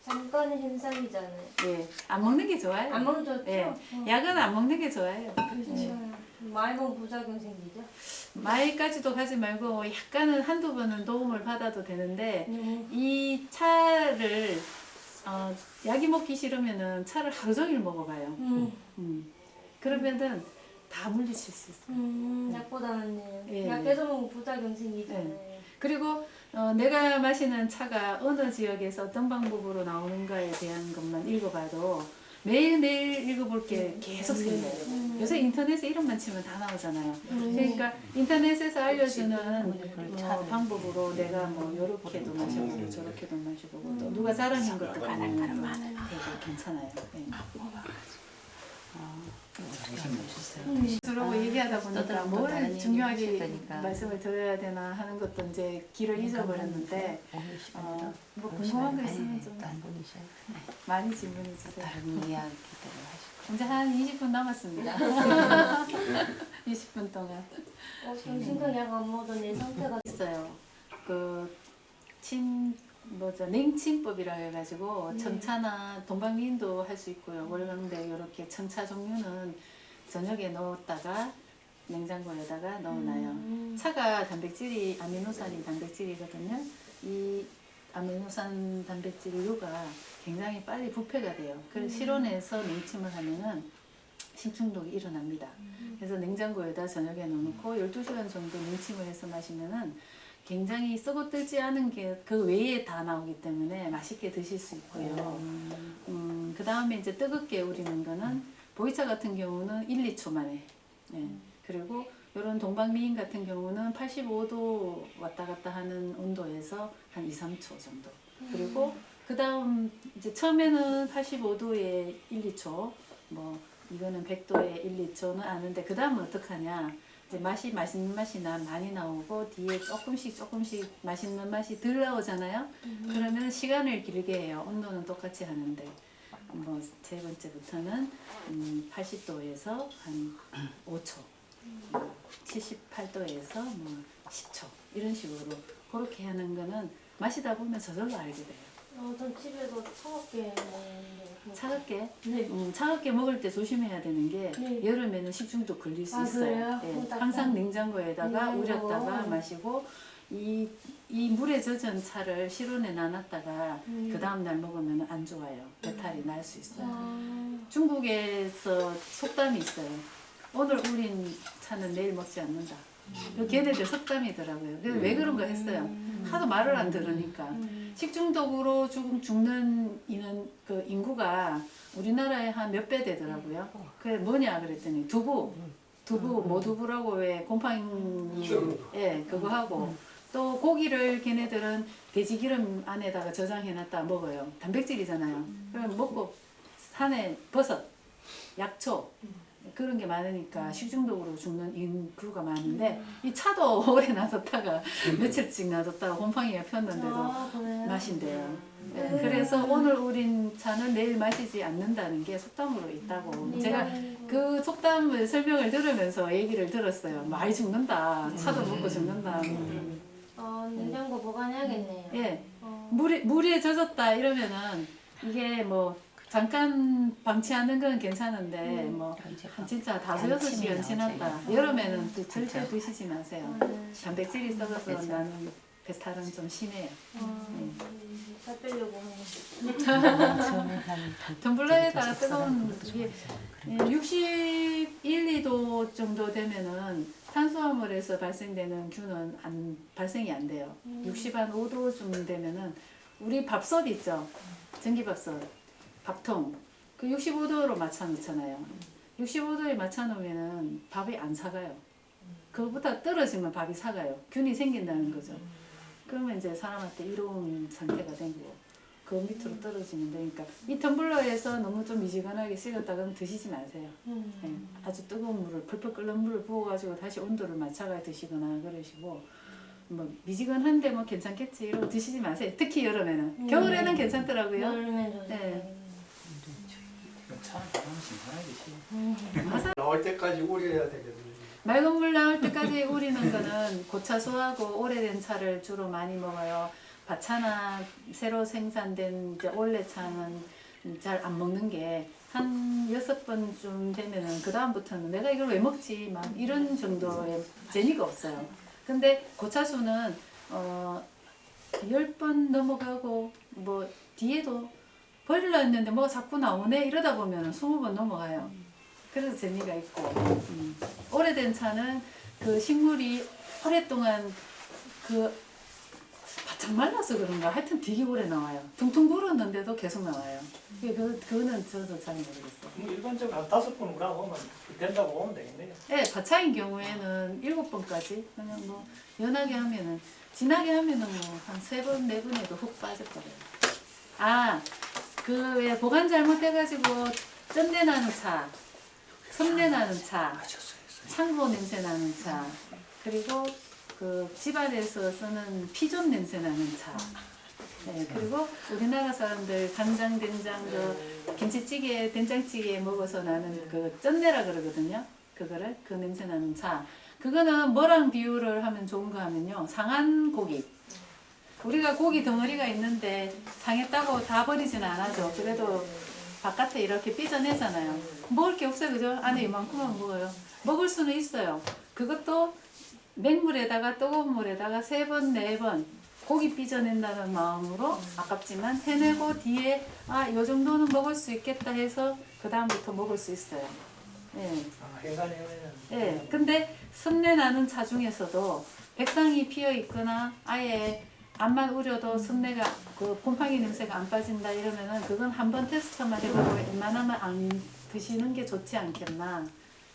Speaker 7: 잠깐의 현상이잖아요.
Speaker 2: 네, 안 먹는 게 좋아요.
Speaker 7: 안 먹으면 좋죠?
Speaker 2: 네, 약은 안 먹는 게 좋아요.
Speaker 7: 그렇죠. 많이 먹으면 부작용 생기죠?
Speaker 2: 마일까지도 가지 말고 약간은 한두 번은 도움을 받아도 되는데
Speaker 7: 네.
Speaker 2: 이 차를 약이 먹기 싫으면은 차를 하루 종일 먹어봐요. 그러면은 다 물리칠 수 있어요.
Speaker 7: 약보다는요.
Speaker 2: 예.
Speaker 7: 약 계속 먹으면 부작용 생기잖아요.
Speaker 2: 그리고 내가 마시는 차가 어느 지역에서 어떤 방법으로 나오는가에 대한 것만 읽어봐도 매일매일 읽어볼 게 계속 생겨요. 요새 인터넷에 이름만 치면 다 나오잖아요. 그러니까 인터넷에서 알려주는 방법으로 내가 뭐 요렇게도 마셔보고 저렇게도 마셔보고 또 누가 자랑한 것도 가능하고 되게 괜찮아요. 네. 저러고 얘기하다 보니까 뭘 중요하게 말씀을 드려야 되나 하는 것도 이제 길을 잊어버렸는데 뭐 궁금한 거 있으면 좀 많이 질문해 주세요.
Speaker 5: 다른 이야기들을 하시고.
Speaker 2: 이제 한 20분 남았습니다. 20분 동안
Speaker 7: 정신과 약 안 먹어도 내 상태가
Speaker 2: 있어요. 그 냉침법이라 해가지고 청차나 동방민도 할 수 있고요. 월광대 이렇게 청차 종류는 저녁에 넣었다가 냉장고에다가 넣어놔요. 차가 단백질이 아미노산이 단백질이거든요. 이 아미노산 단백질류가 굉장히 빨리 부패가 돼요. 그래서 실온에서 냉침을 하면은 식중독이 일어납니다. 그래서 냉장고에다 저녁에 넣어놓고 12시간 정도 냉침을 해서 마시면은 굉장히 썩어들지 않은 게 그 외에 다 나오기 때문에 맛있게 드실 수 있고요. 그 다음에 이제 뜨겁게 우리는 거는 보이차 같은 경우는 1, 2초 만에. 네. 그리고 이런 동방미인 같은 경우는 85도 왔다 갔다 하는 온도에서 한 2, 3초 정도. 그리고 그 다음 이제 처음에는 85도에 1, 2초, 뭐 이거는 100도에 1, 2초는 아는데 그 다음은 어떻게 하냐. 이제 맛이 맛있는 맛이 많이 나오고 뒤에 조금씩 맛있는 맛이 덜 나오잖아요. 그러면 시간을 길게 해요. 온도는 똑같이 하는데 뭐 세 번째부터는 80도에서 한 5초, 78도에서 뭐 10초 이런 식으로 그렇게 하는 거는 마시다 보면 저절로 알게 돼요.
Speaker 7: 전 집에서 차갑게 먹는데.
Speaker 2: 차갑게?
Speaker 7: 네.
Speaker 2: 차갑게 먹을 때 조심해야 되는 게
Speaker 7: 네.
Speaker 2: 여름에는 식중독 걸릴 수
Speaker 7: 아,
Speaker 2: 있어요.
Speaker 7: 그래요?
Speaker 2: 예,
Speaker 7: 그럼
Speaker 2: 항상 냉장고에다가
Speaker 7: 냉장고.
Speaker 2: 우렸다가 마시고 이 물에 젖은 차를 실온에 놔놨다가 그 다음 날 먹으면 안 좋아요. 배탈이 날 수 있어요. 중국에서 속담이 있어요. 오늘 우린 차는 내일 먹지 않는다. 걔네들 속담이더라고요. 그래서 왜 그런가 했어요. 하도 말을 안 들으니까. 식중독으로 죽는 그 인구가 우리나라에 한 몇 배 되더라고요. 그게 뭐냐 그랬더니 두부 모두부라고 왜 곰팡이 예 그거 하고 또 고기를 걔네들은 돼지기름 안에다가 저장해놨다 먹어요. 단백질이잖아요. 그럼 먹고 산에 버섯, 약초 그런 게 많으니까 식중독으로 죽는 인구가 많은데 이 차도 오래 놔뒀다가 며칠씩 놔뒀다가 곰팡이가 폈는데도 마신대요. 네, 그래서 오늘 우린 차는 내일 마시지 않는다는 게 속담으로 있다고. 제가 그 속담을 설명을 들으면서 얘기를 들었어요. 많이 죽는다. 차도 먹고 죽는다.
Speaker 7: 냉장고 보관해야겠네요.
Speaker 2: 예, 물에 젖었다 이러면은 이게 뭐 잠깐 방치하는 건 괜찮은데 뭐 진짜 5-6시간 지났다. 여름에는 절대 드시지 마세요. 단백질이 썩어서 나는 배탈은 좀 심해요.
Speaker 7: 살 빼려고 하는
Speaker 2: 텀블러에다가 뜨거운 이게 61, 2도 정도 되면은 탄수화물에서 발생되는 균은 발생이 안 돼요. 65도쯤 되면은 우리 밥솥 있죠? 전기밥솥, 밥통 그 65도로 맞춰 놓잖아요. 65도에 맞춰 놓으면은 밥이 안 사가요. 그거보다 떨어지면 밥이 사가요. 균이 생긴다는 거죠. 그러면 이제 사람한테 이로운 상태가 되고 그 밑으로 떨어지면 되니까 이 텀블러에서 너무 좀 미지근하게 식었다 그러면 드시지 마세요. 네, 아주 뜨거운 물을 펄펄 끓는 물을 부어가지고 다시 온도를 맞춰가 드시거나 그러시고 뭐 미지근한데 뭐 괜찮겠지 이러고 드시지 마세요. 특히 여름에는. 겨울에는 괜찮더라고요.
Speaker 7: 여름에도
Speaker 2: 네.
Speaker 6: 차는 가만히 신선하게 시.
Speaker 4: 나올 때까지 우려야 되거든요.
Speaker 2: 맑은 물 나올 때까지 우리는 거는 고차수하고 오래된 차를 주로 많이 먹어요. 밭차나 새로 생산된 이제 올레차는 잘 안 먹는 게 한 6번쯤 되면은 그 다음부터는 내가 이걸 왜 먹지 막 이런 정도의 재미가 없어요. 근데 고차수는 10번 넘어가고 뭐 뒤에도 버리려 했는데 뭐 자꾸 나오네 이러다 보면 20번 넘어가요. 그래서 재미가 있고 오래된 차는 그 식물이 오랫동안 그 바짝 말라서 그런가 하여튼 되게 오래 나와요. 퉁퉁 불었는데도 계속 나와요. 그거는 저도 잘 모르겠어요.
Speaker 4: 뭐 일반적으로 한 5번 우라고 된다고 보면 되겠네요.
Speaker 2: 네, 밭차인 경우에는 7번까지 그냥 뭐 연하게 하면은 진하게 하면은 뭐 한 3번, 4번에도 훅 빠져버려요. 아, 그 왜 보관 잘못해가지고 쩐내 나는 차, 섭내 나는 차, 창고 냄새 나는 차, 그리고 그 집안에서 쓰는 피존 냄새 나는 차. 네, 그리고 우리나라 사람들 간장, 된장, 그 김치찌개, 된장찌개 먹어서 나는 그 쩐내라 그러거든요. 그거를 그 냄새 나는 차. 그거는 뭐랑 비유를 하면 좋은가 하면요. 상한 고기. 우리가 고기 덩어리가 있는데 상했다고 다 버리지는 않아죠. 그래도 바깥에 이렇게 삐져내잖아요. 먹을 게 없어요, 그죠? 안에 이만큼만 먹어요. 먹을 수는 있어요. 그것도 맹물에다가 뜨거운 물에다가 3번, 4번 고기 삐져낸다는 마음으로 아깝지만 해내고 뒤에 요 정도는 먹을 수 있겠다 해서 그 다음부터 먹을 수 있어요. 예.
Speaker 4: 해간에는.
Speaker 2: 예. 근데 습내 나는 차 중에서도 백상이 피어 있거나 아예 암만 우려도 습내가 그 곰팡이 냄새가 안 빠진다 이러면은 그건 한번 테스트만 해보고 웬만하면 안 드시는 게 좋지 않겠나.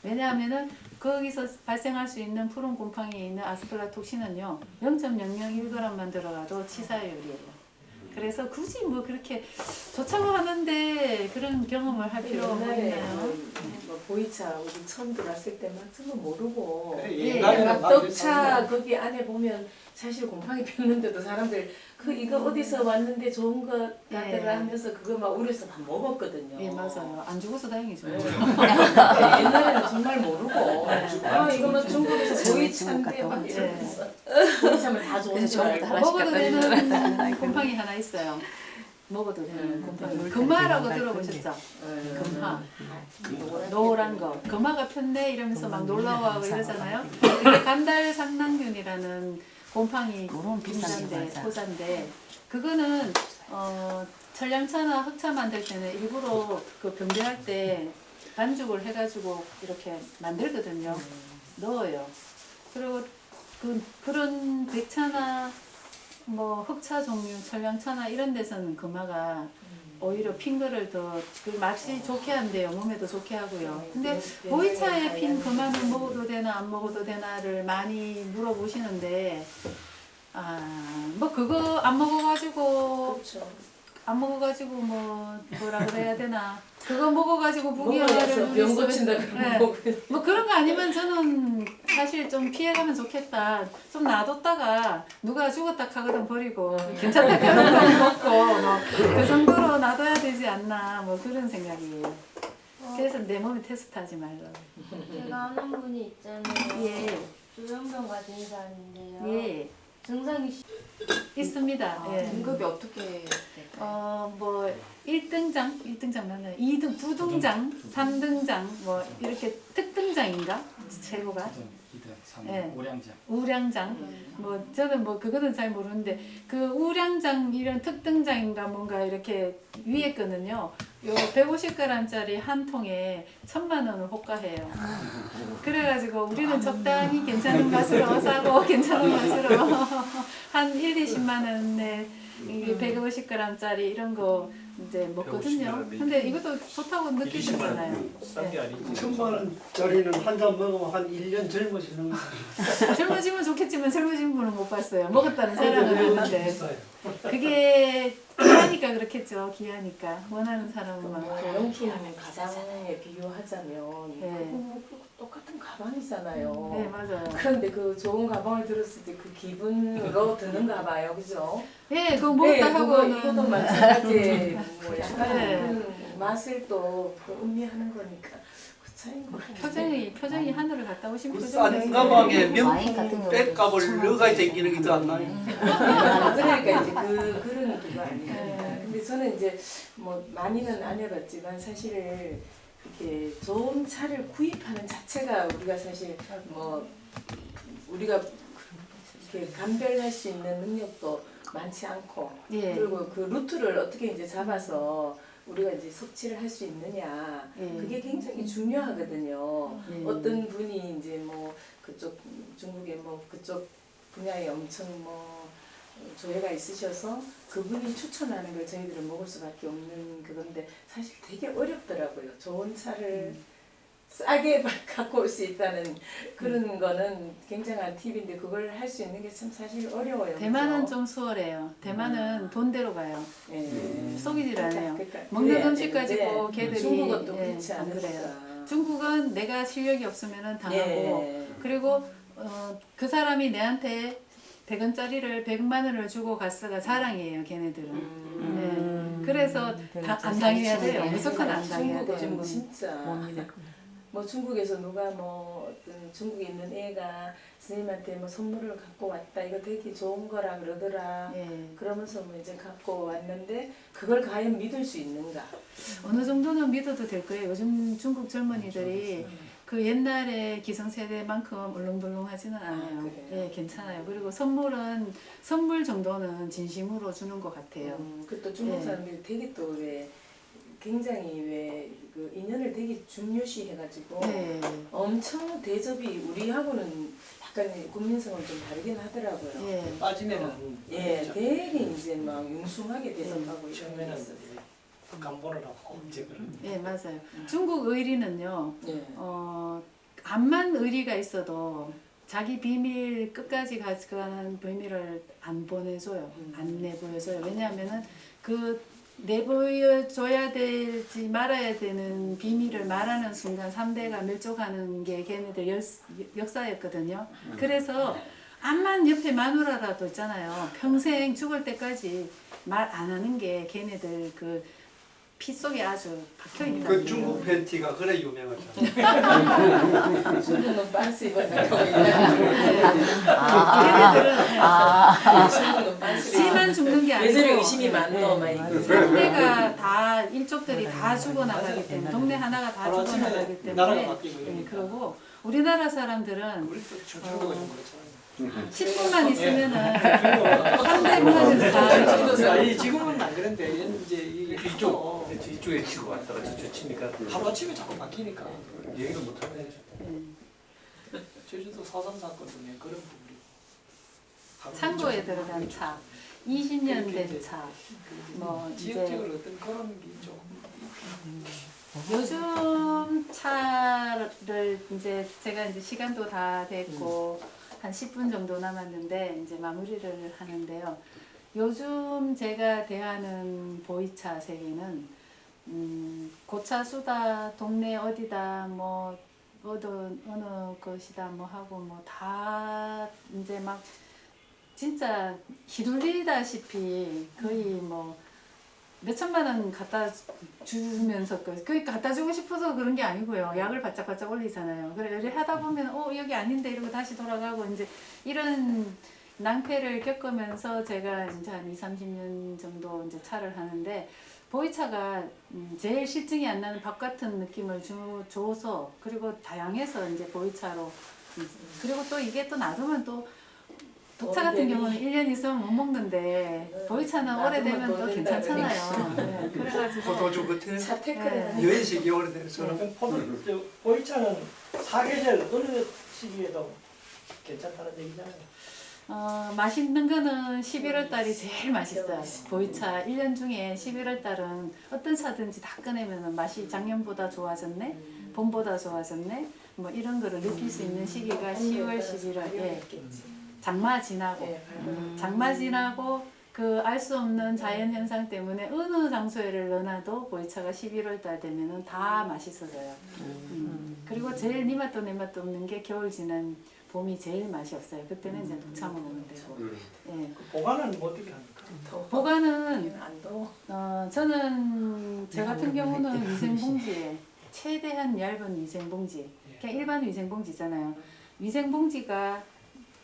Speaker 2: 왜냐하면은 거기서 발생할 수 있는 푸른 곰팡이에 있는 아스팔라톡신은요 0.001g만 들어가도 치사율이에요. 그래서 굳이 뭐 그렇게 좋다고 하는데 그런 경험을 할 필요가 뭐
Speaker 3: 옛날에
Speaker 2: 있나요?
Speaker 3: 뭐 보이차 우리 처음 들어왔을 때 막 저거 모르고
Speaker 2: 예,
Speaker 3: 막 떡차 거기 안에 보면 사실 곰팡이 폈는데도 사람들 그 이거 어디서 왔는데 좋은 것 같더라
Speaker 2: 예.
Speaker 3: 하면서 그거 막 우려서 막 먹었거든요.
Speaker 2: 예, 맞아요. 안 죽어서 다행이죠.
Speaker 3: 네. 옛날에는 정말 모르고 아 이거 뭐 중국에서 보이차인데 막 이러면서 보이차면 다 좋은
Speaker 5: 그래서
Speaker 3: 줄 알고
Speaker 5: 하나씩
Speaker 2: 먹어도
Speaker 5: 갖다
Speaker 2: 되는 곰팡이 하나 있어요. 먹어도 되는 곰팡이. 금화라고 들어보셨죠? 금화. 노란 거. 금화가 폈네 이러면서 막 놀라워하고 이러잖아요. 그게 간달상낭균이라는 곰팡이
Speaker 5: 그런 비싼 게
Speaker 2: 인자인데
Speaker 5: 맞아.
Speaker 2: 토자인데 그거는 천량차나 흑차 만들 때는 일부러 그 병대할 때 반죽을 해가지고 이렇게 만들거든요. 넣어요. 그리고 그런 백차나 뭐 흑차 종류, 천량차나 이런 데서는 금화가 오히려 핀 거를 더 그 맛이 좋게 한대요. 몸에도 좋게 하고요. 근데 보이차에 핀 금화는 먹어도 되나 안 먹어도 되나를 많이 물어보시는데 뭐 그거 안 먹어가지고
Speaker 3: 그렇죠.
Speaker 2: 안 먹어가지고 뭐라 그래야 되나 그거 먹어가지고
Speaker 3: 먹어서
Speaker 2: 부기를
Speaker 3: 병 고친다
Speaker 2: 네.
Speaker 3: 그러고
Speaker 2: 뭐 그런 거 아니면 저는 사실 좀 피해가면 좋겠다. 좀 놔뒀다가 누가 죽었다 하거든 버리고 괜찮다 하거든 먹고 뭐 그 정도로 놔둬야 되지 않나 뭐 그런 생각이에요. 그래서 내 몸에 테스트하지 말라고.
Speaker 7: 제가 아는 분이 있잖아요.
Speaker 2: 예,
Speaker 7: 조현병 가진 사람인데요.
Speaker 2: 예,
Speaker 7: 증상이
Speaker 2: 있습니다. 예.
Speaker 5: 등급이 어떻게 될까요?
Speaker 2: 뭐 1등장 맞나요? 2등, 9등장, 3등장 뭐 이렇게 특등장인가? 최고가
Speaker 6: 2등, 3등,
Speaker 2: 예.
Speaker 6: 오량장.
Speaker 2: 우량장. 뭐 저는 뭐 그거는 잘 모르는데 그 우량장 이런 특등장인가 뭔가 이렇게 위에 거는요. 요 150g짜리 한 통에 1,000만 원을 호가해요. 그래가지고 우리는 적당히 괜찮은 맛으로 사고 괜찮은 맛으로 한 1, 20만 원에 150g짜리 이런 거 이제 먹거든요. 근데 이것도 좋다고 느끼시잖아요.
Speaker 1: 싼게 아니지.
Speaker 4: 1,000만 원짜리는 한 잔 먹으면 한 1년 젊어지는 거.
Speaker 2: 젊어지면 좋겠지만 젊어진 분은 못 봤어요. 먹었다는 자랑은 했는데
Speaker 4: 비싸요.
Speaker 2: 그게 귀하니까 그렇겠죠. 귀하니까 원하는 사람은 많고.
Speaker 3: 명품 가방에 비유하자면
Speaker 2: 네.
Speaker 3: 그거 뭐 똑같은 가방이잖아요.
Speaker 2: 네 맞아요.
Speaker 3: 그런데 그 좋은 가방을 들었을 때 그 기분으로 드는가 봐요, 그죠?
Speaker 2: 예, 그거 먹었다
Speaker 3: 그거 이것도
Speaker 2: 하고는
Speaker 3: 마찬가지 뭐 약간
Speaker 2: 네.
Speaker 3: 그런 맛을 또 음미하는 거니까 그 차이인 것 같아요.
Speaker 2: 표정이 하늘을 갔다 오신
Speaker 8: 그
Speaker 2: 표정이
Speaker 8: 싼 가방에
Speaker 5: 와인 같은
Speaker 8: 명품
Speaker 5: 경우도
Speaker 8: 백값을 넣어가 생기는 게도 안 나요.
Speaker 3: 그러니까 이제 그런 그거 아니에요.
Speaker 2: 네.
Speaker 3: 근데 저는 이제 뭐 많이는 안 해봤지만 사실 이렇게 좋은 차를 구입하는 자체가 우리가 사실 뭐 우리가 이렇게 감별할 수 있는 능력도 많지 않고
Speaker 2: 예.
Speaker 3: 그리고 그 루트를 어떻게 이제 잡아서 우리가 이제 섭취를 할 수 있느냐
Speaker 2: 예.
Speaker 3: 그게 굉장히 중요하거든요.
Speaker 2: 예.
Speaker 3: 어떤 분이 이제 뭐 그쪽 중국에 뭐 그쪽 분야에 엄청 뭐 조예가 있으셔서 그분이 추천하는 걸 저희들은 먹을 수밖에 없는 그건데 사실 되게 어렵더라고요. 좋은 차를 싸게 갖고 올 수 있다는 그런 거는 굉장한 팁인데 그걸 할 수 있는 게 참 사실 어려워요.
Speaker 2: 대만은
Speaker 3: 그죠?
Speaker 2: 좀 수월해요. 대만은 돈대로 가요.
Speaker 3: 예.
Speaker 2: 속이질 않아요.
Speaker 3: 그러니까
Speaker 2: 먹는
Speaker 3: 그래야
Speaker 2: 음식 가지고
Speaker 3: 되는데
Speaker 2: 걔들이
Speaker 3: 중국은 또
Speaker 2: 예,
Speaker 3: 그렇지
Speaker 2: 안 그래요.
Speaker 3: 않으니까.
Speaker 2: 중국은 내가 실력이 없으면 당하고
Speaker 3: 예.
Speaker 2: 그리고 그 사람이 내한테 100원짜리를 100만 원을 주고 갔어가 자랑이에요. 걔네들은. 네. 그래서 안 당해야 돼요. 무조건 안 당해야 돼요.
Speaker 3: 중국은 진짜 뭐 중국에서 누가 뭐 어떤 중국에 있는 애가 선생님한테 뭐 선물을 갖고 왔다 이거 되게 좋은 거라 그러더라
Speaker 2: 예.
Speaker 3: 그러면서 뭐 이제 갖고 왔는데 그걸 과연 믿을 수 있는가?
Speaker 2: 어느 정도는 믿어도 될 거예요. 요즘 중국 젊은이들이 그 옛날에 기성세대만큼 울렁불렁하지는 않아요.
Speaker 3: 그래요?
Speaker 2: 예, 괜찮아요. 그리고 선물 정도는 진심으로 주는 것 같아요.
Speaker 3: 그또 중국
Speaker 2: 예.
Speaker 3: 사람들이 되게 또 왜 굉장히 왜 그 인연을 되게 중요시 해가지고
Speaker 2: 네.
Speaker 3: 엄청 대접이 우리하고는 약간 국민성은 좀 다르긴 하더라고요.
Speaker 2: 예.
Speaker 4: 빠지면은
Speaker 3: 예, 되게 이제 막 융숭하게 대접하고 이런 게
Speaker 4: 처음에는
Speaker 3: 있어요.
Speaker 4: 간보를 하고 이제 그런.
Speaker 2: 예, 맞아요. 중국 의리는요.
Speaker 3: 예.
Speaker 2: 암만 의리가 있어도 자기 비밀 끝까지 가져가는 비밀을 안 보내줘요. 안 내보여줘요. 왜냐하면은 그 내보여줘야 될지 말아야 되는 비밀을 말하는 순간 3대가 멸종하는 게 걔네들 역사였거든요. 그래서 암만 옆에 마누라라도 있잖아요. 평생 죽을 때까지 말 안 하는 게 걔네들 그 피 속에 아주 박혀있다.
Speaker 8: 그 중국 팬티가 그래 유명하잖아.
Speaker 3: 중국은 반스 입었다고 중국은 반스
Speaker 2: 지만 죽는 게 아니고
Speaker 3: 예전에 의심이 많노 막 이거.
Speaker 2: 상대가 다 일족들이 다 죽어나가기 때문에 동네 하나가 다 죽어나가기
Speaker 4: 나라가
Speaker 2: 때문에
Speaker 4: 바뀌고
Speaker 2: 예,
Speaker 4: 이러니까.
Speaker 2: 그러고 우리나라 사람들은
Speaker 4: 우리 또 충청도가 좀 그렇잖아요.
Speaker 2: 10분만 있으면은 상대방은 다
Speaker 4: 아니 지금은 안 그런데 이제 이게
Speaker 1: 뒤쪽에 치고 왔다가 저쪽 치니까
Speaker 4: 하루아침에 자꾸 바뀌니까
Speaker 1: 얘기를 못하네.
Speaker 4: 제주도 4.3 사건 중에 그런 부분이
Speaker 2: 창고에 들어간 차, 20년 된 차, 뭐 이제
Speaker 4: 지역적으로 어떤 그런 게 좀
Speaker 2: 요즘 차를 이제 제가 이제 시간도 다 됐고 한 10분 정도 남았는데 이제 마무리를 하는데요. 요즘 제가 대하는 보이차 세계는 고차 수다 동네 어디다 뭐 어느 것이다 뭐 하고 뭐 다 이제 막 진짜 휘둘리다시피 거의 뭐 몇천만 원 갖다 주면서 거의 갖다 주고 싶어서 그런 게 아니고요. 약을 바짝바짝 올리잖아요. 그래 이래 하다 보면 여기 아닌데 이러고 다시 돌아가고 이제 이런 낭패를 겪으면서 제가 이제 한 20-30년 정도 이제 차를 하는데 보이차가 제일 실증이 안 나는 밥 같은 느낌을 줘서 그리고 다양해서 이제 보이차로 그리고 또 이게 또 놔두면 또 독차 같은 경우는 1년 있으면 못 먹는데 보이차는 오래되면 또 괜찮잖아요. 네, 그래가지고
Speaker 8: 포도주 같은
Speaker 3: 차테크를
Speaker 8: 여인식이 오래돼서
Speaker 4: 보이차는 사계절 어느 시기에도 괜찮다는 얘기잖아요.
Speaker 2: 맛있는 거는 11월 달이 제일 맛있어요. 보이차 1년 중에 11월 달은 어떤 차든지 다 꺼내면 맛이 작년보다 좋아졌네, 봄보다 좋아졌네, 뭐 이런 거를 느낄 수 있는 시기가 10월, 11월. 예. 장마 지나고, 장마 지나고 그 알 수 없는 자연 현상 때문에 어느 장소에를 넣어놔도 보이차가 11월 달 되면은 다 맛있어져요. 그리고 제일 니 맛도 내 맛도 없는 게 겨울 지난 봄이 제일 맛이 없어요. 그때는 이제 녹차 먹으면 되고. 예.
Speaker 4: 보관은 뭐 어떻게 합니까?
Speaker 2: 보관은
Speaker 3: 안 더워.
Speaker 2: 저는 제 같은 경우는 위생봉지에 최대한 얇은 위생봉지, 그냥 일반 위생봉지잖아요. 위생봉지가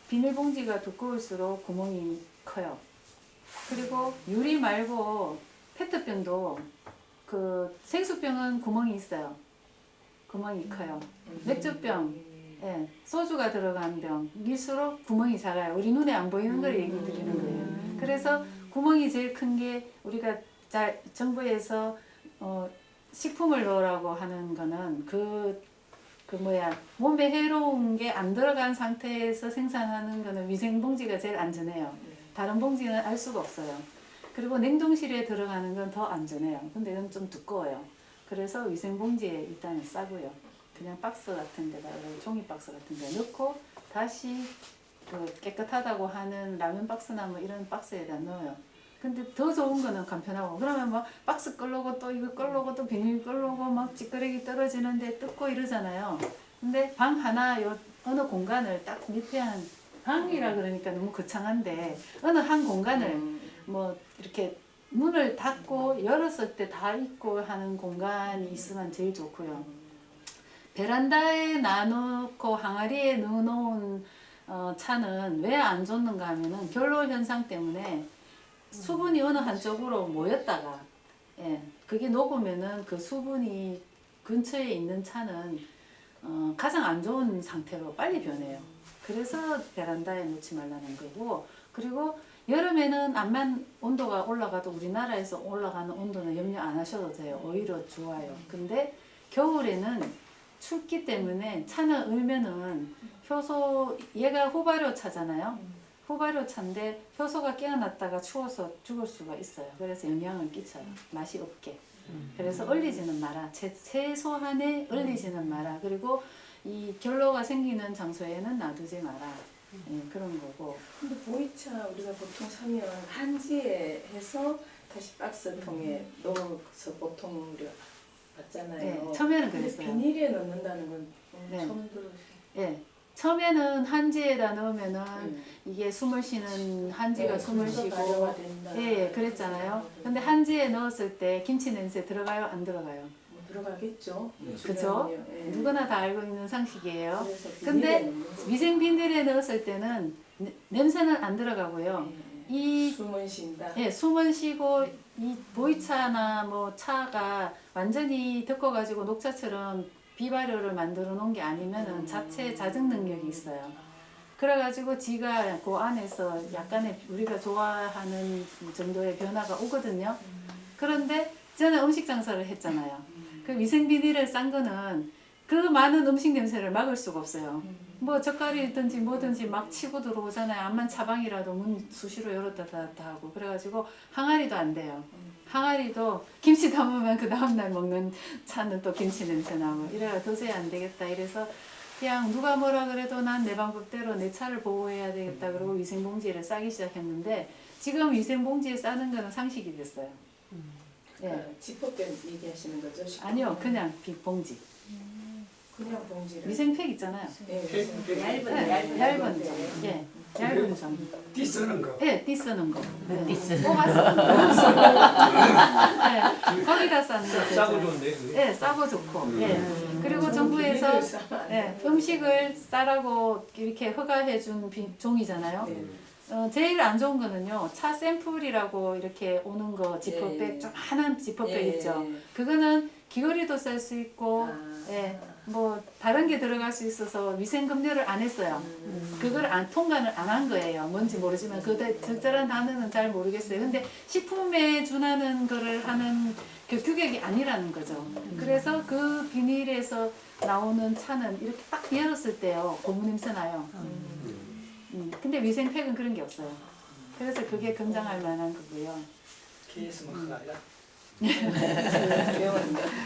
Speaker 2: 비닐봉지가 두꺼울수록 구멍이 커요. 그리고 유리 말고 페트병도 그 생수병은 구멍이 있어요. 구멍이 커요. 맥주병, 예, 소주가 들어간 병일수록 구멍이 작아요. 우리 눈에 안 보이는 걸 얘기 드리는 거예요. 그래서 구멍이 제일 큰 게 우리가 정부에서 식품을 넣으라고 하는 거는 몸에 해로운 게 안 들어간 상태에서 생산하는 거는 위생봉지가 제일 안전해요. 다른 봉지는 알 수가 없어요. 그리고 냉동실에 들어가는 건 더 안전해요. 근데 이건 좀 두꺼워요. 그래서 위생봉지에 일단은 싸고요. 그냥 박스 같은 데다가 종이 박스 같은 데 넣고 다시 그 깨끗하다고 하는 라면 박스나 뭐 이런 박스에다 넣어요. 근데 더 좋은 거는 간편하고 그러면 막 박스 끌려고 또 이거 끌려고 또 비닐 끌려고 막 찌끄레기 떨어지는데 뜯고 이러잖아요. 근데 방 하나 어느 공간을 딱 밑에 한 방이라 그러니까 너무 거창한데 어느 한 공간을 뭐 이렇게 문을 닫고 열었을 때 다 있고 하는 공간이 있으면 제일 좋고요. 베란다에 놔놓고 항아리에 넣어놓은 차는 왜 안 좋는가 하면은 결로 현상 때문에 수분이 어느 한쪽으로 모였다가 그게 녹으면은 그 수분이 근처에 있는 차는 가장 안 좋은 상태로 빨리 변해요. 그래서 베란다에 놓지 말라는 거고 그리고 여름에는 암만 온도가 올라가도 우리나라에서 올라가는 온도는 염려 안 하셔도 돼요. 오히려 좋아요. 근데 겨울에는 춥기 때문에 차는 울면은 효소 얘가 호발효 차잖아요. 호발효 차인데 효소가 깨어났다가 추워서 죽을 수가 있어요. 그래서 영향을 끼쳐요. 맛이 없게. 그래서 얼리지는 마라. 최소한의 얼리지는 마라. 그리고 이 결로가 생기는 장소에는 놔두지 마라. 예, 그런 거고.
Speaker 3: 근데 보이차 우리가 보통 사면 한지에 해서 다시 박스통에 넣어서 보통 우리가 받잖아요.
Speaker 2: 예, 처음에는
Speaker 3: 근데
Speaker 2: 그랬어요.
Speaker 3: 비닐에 넣는다는 건
Speaker 2: 네.
Speaker 3: 처음 들었어요.
Speaker 2: 예. 처음에는 한지에다 넣으면은 이게 숨을 쉬는 한지가 숨을 쉬고 예, 그랬잖아요. 근데 한지에 넣었을 때 김치 냄새 들어가요? 안 들어가요?
Speaker 3: 뭐 들어가겠죠.
Speaker 2: 그죠?
Speaker 3: 예.
Speaker 2: 누구나 다 알고 있는 상식이에요.
Speaker 3: 그래서
Speaker 2: 근데
Speaker 3: 비닐에 넣는 거죠.
Speaker 2: 위생 비닐에 넣었을 때는 냄새는 안 들어가고요.
Speaker 3: 예.
Speaker 2: 이
Speaker 3: 숨은 쉰다.
Speaker 2: 예, 숨은 쉬고 이 보이차나 뭐 차가 완전히 덮어가지고 녹차처럼 비발효를 만들어 놓은 게 아니면은 자체 자증 능력이 있어요. 그래가지고 지가 그 안에서 약간의 우리가 좋아하는 정도의 변화가 오거든요. 그런데 저는 음식 장사를 했잖아요. 그 위생 비닐을 싼 거는 그 많은 음식 냄새를 막을 수가 없어요. 뭐 젓갈이든지 뭐든지 막 치고 들어오잖아요. 암만 차방이라도 문 수시로 열었다 닫았다 하고 그래가지고 항아리도 안 돼요. 항아리도 김치 담으면 그 다음날 먹는 차는 또 김치 냄새 나고 이래가 도저히 안 되겠다 이래서 그냥 누가 뭐라 그래도 난 내 방법대로 내 차를 보호해야 되겠다 그러고 위생봉지를 싸기 시작했는데 지금 위생봉지에 싸는 거는 상식이 됐어요. 예.
Speaker 3: 지퍼백 얘기하시는 거죠?
Speaker 2: 아니요 그냥 봉지
Speaker 3: 그냥 봉지를.
Speaker 2: 위생팩 있잖아요.
Speaker 3: 예,
Speaker 2: 네, 얇은 점. 예, 얇은 점.
Speaker 8: 띠 쓰는 거.
Speaker 2: 예, 띠 쓰는 거. 네.
Speaker 5: 띠 쓰는
Speaker 2: 뽑아서. 네, 거기다 싸는 거.
Speaker 1: 싸고 좋은데 그게?
Speaker 2: 예, 싸고 좋고. 예. 그리고 정부에서 예, 음식을 싸라고 이렇게 허가해준 종이잖아요. 제일 안 좋은 거는요, 차 샘플이라고 이렇게 오는 거 지퍼백, 조그만한 지퍼백 있죠. 그거는 귀걸이도 쌀 수 있고, 예, 뭐 다른 게 들어갈 수 있어서 위생 검열을 안 했어요. 그걸 통과를 안 한 거예요. 뭔지 모르지만 그 적절한 단어는 잘 모르겠어요. 근데 식품에 준하는 거를 하는 그 규격이 아니라는 거죠. 그래서 그 비닐에서 나오는 차는 이렇게 딱 열었을 때요, 고무 냄새 나요. 근데 위생팩은 그런 게 없어요. 그래서 그게 긍정할 만한 거고요.
Speaker 4: KS 마크가 아니라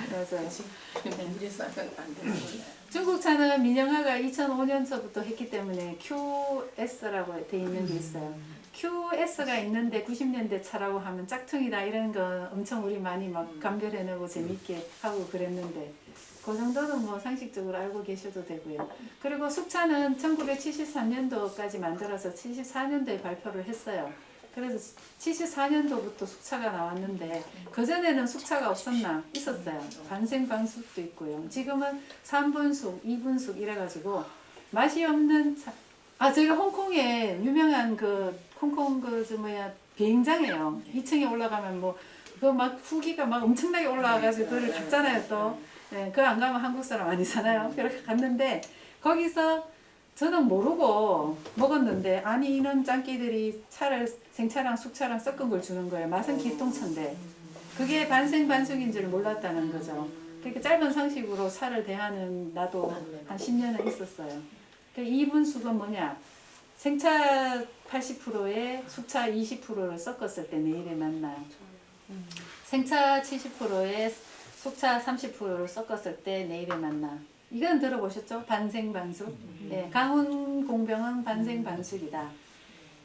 Speaker 2: 그래서
Speaker 3: 비닐에서 하면 안 되는 거예요.
Speaker 2: 중국 차는 민영화가 2005년서부터 했기 때문에 QS라고 돼 있는 게 있어요. QS가 있는데 90년대 차라고 하면 짝퉁이다 이런 거 엄청 우리 많이 막 감별해내고 재밌게 하고 그랬는데 그 정도는 뭐 상식적으로 알고 계셔도 되고요. 그리고 숙차는 1973년도까지 만들어서 74년도에 발표를 했어요. 그래서 74년도부터 숙차가 나왔는데 그전에는 숙차가 없었나? 있었어요. 반생반숙도 있고요. 지금은 3분숙, 2분숙 이래가지고 맛이 없는 차. 아, 저희가 홍콩에 유명한 그 홍콩 비행장이에요. 2층에 올라가면 뭐 그 막 후기가 막 엄청나게 올라와가지고 그걸 갔잖아요 또. 네, 그거 안 가면 한국 사람 아니잖아요. 그렇게 갔는데 거기서 저는 모르고 먹었는데 아니 이런 짱끼들이 차를 생차랑 숙차랑 섞은 걸 주는 거예요. 맛은 기똥차인데 그게 반생반숙인 줄 몰랐다는 거죠. 그러니까 짧은 상식으로 차를 대하는 나도 한 10년은 있었어요. 그 2분숙은 뭐냐? 생차 80%에 숙차 20%를 섞었을 때 내일에 만나요. 생차 70%에 숙차 30%를 섞었을 때 내일에 만나. 이건 들어보셨죠? 반생반숙. 예, 강훈공병은 반생반숙이다.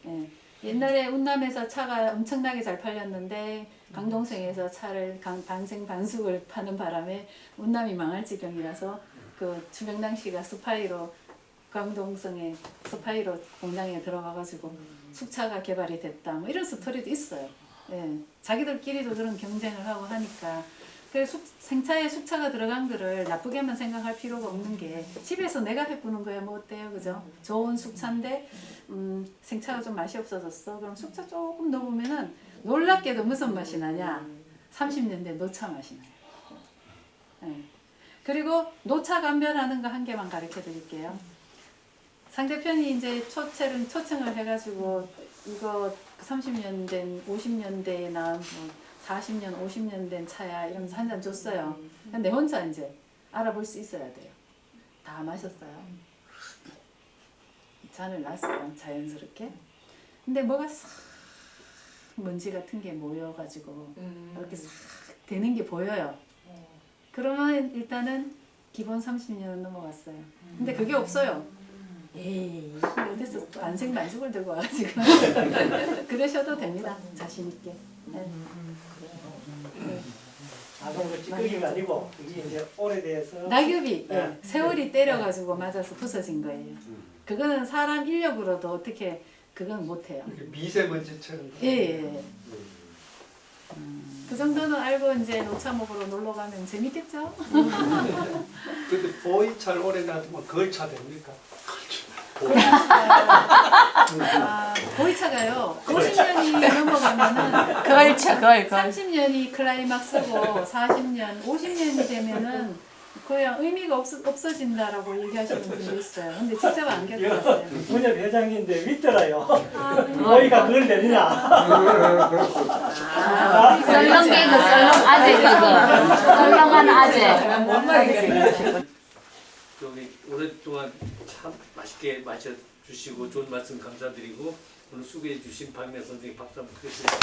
Speaker 2: 예, 옛날에 운남에서 차가 엄청나게 잘 팔렸는데 강동성에서 차를 반생반숙을 파는 바람에 운남이 망할 지경이라서 그 추명당 씨가 스파이로 강동성의 스파이로 공장에 들어가가지고 숙차가 개발이 됐다. 뭐 이런 스토리도 있어요. 예, 자기들끼리도 그런 경쟁을 하고 하니까. 그래서 생차에 숙차가 들어간 거를 나쁘게만 생각할 필요가 없는 게 집에서 내가 해보는 거야 뭐 어때요, 그죠? 좋은 숙차인데 생차가 좀 맛이 없어졌어. 그럼 숙차 조금 넣어보면은 놀랍게도 무슨 맛이 나냐? 30년대 노차 맛이 나요. 네. 그리고 노차 감별하는 거 한 개만 가르쳐 드릴게요. 상대편이 이제 초청을 해가지고 이거 30년 된 50년대에 나온 뭐 40년, 50년 된 차야 이러면서 한 잔 줬어요. 근데 혼자 이제 알아볼 수 있어야 돼요. 다 마셨어요. 잔을 놨어요. 자연스럽게. 근데 뭐가 싹 먼지 같은 게 모여가지고 이렇게 싹 되는 게 보여요. 그러면 일단은 기본 30년 넘어갔어요. 근데 그게 없어요. 에이, 어디서 반생 만죽을 들고 와가지고 그러셔도 됩니다. 자신 있게. 네.
Speaker 4: 아, 그럼 그 찌꺼기가 아니고 이게 이제 오래돼서
Speaker 2: 낙엽이
Speaker 4: 네.
Speaker 2: 예, 세월이 때려가지고 맞아서 부서진 거예요. 그거는 사람 인력으로도 어떻게 그건 못해요.
Speaker 8: 이렇게 미세먼지처럼.
Speaker 2: 예, 예. 그 정도는 알고 이제 녹차 먹으러 놀러 가면 재밌겠죠?
Speaker 8: 근데 보이차를 오래 놔두면 걸차 됩니까?
Speaker 2: 아, 보이차가요. 50년이 넘어가면은
Speaker 5: 걸쳐 걸
Speaker 2: 30년이 클라이막스고 40년, 50년이 되면은 그냥 의미가 없어진다라고 얘기하시는 분도 있어요. 근데 직접 안 겪어봤어요.
Speaker 4: 분협 회장인데 믿더라요.
Speaker 2: 아,
Speaker 4: 거기가 그걸 내리냐?
Speaker 5: 썰렁개그 썰렁 아재 그거 썰렁한 아재.
Speaker 3: 뭔 말이겠어요?
Speaker 1: 저기 오랫동안 참 맛있게 마셔주시고 좋은 말씀 감사드리고 오늘 수고해 주신 박미아 선생님 박수 한번 드리겠습니다.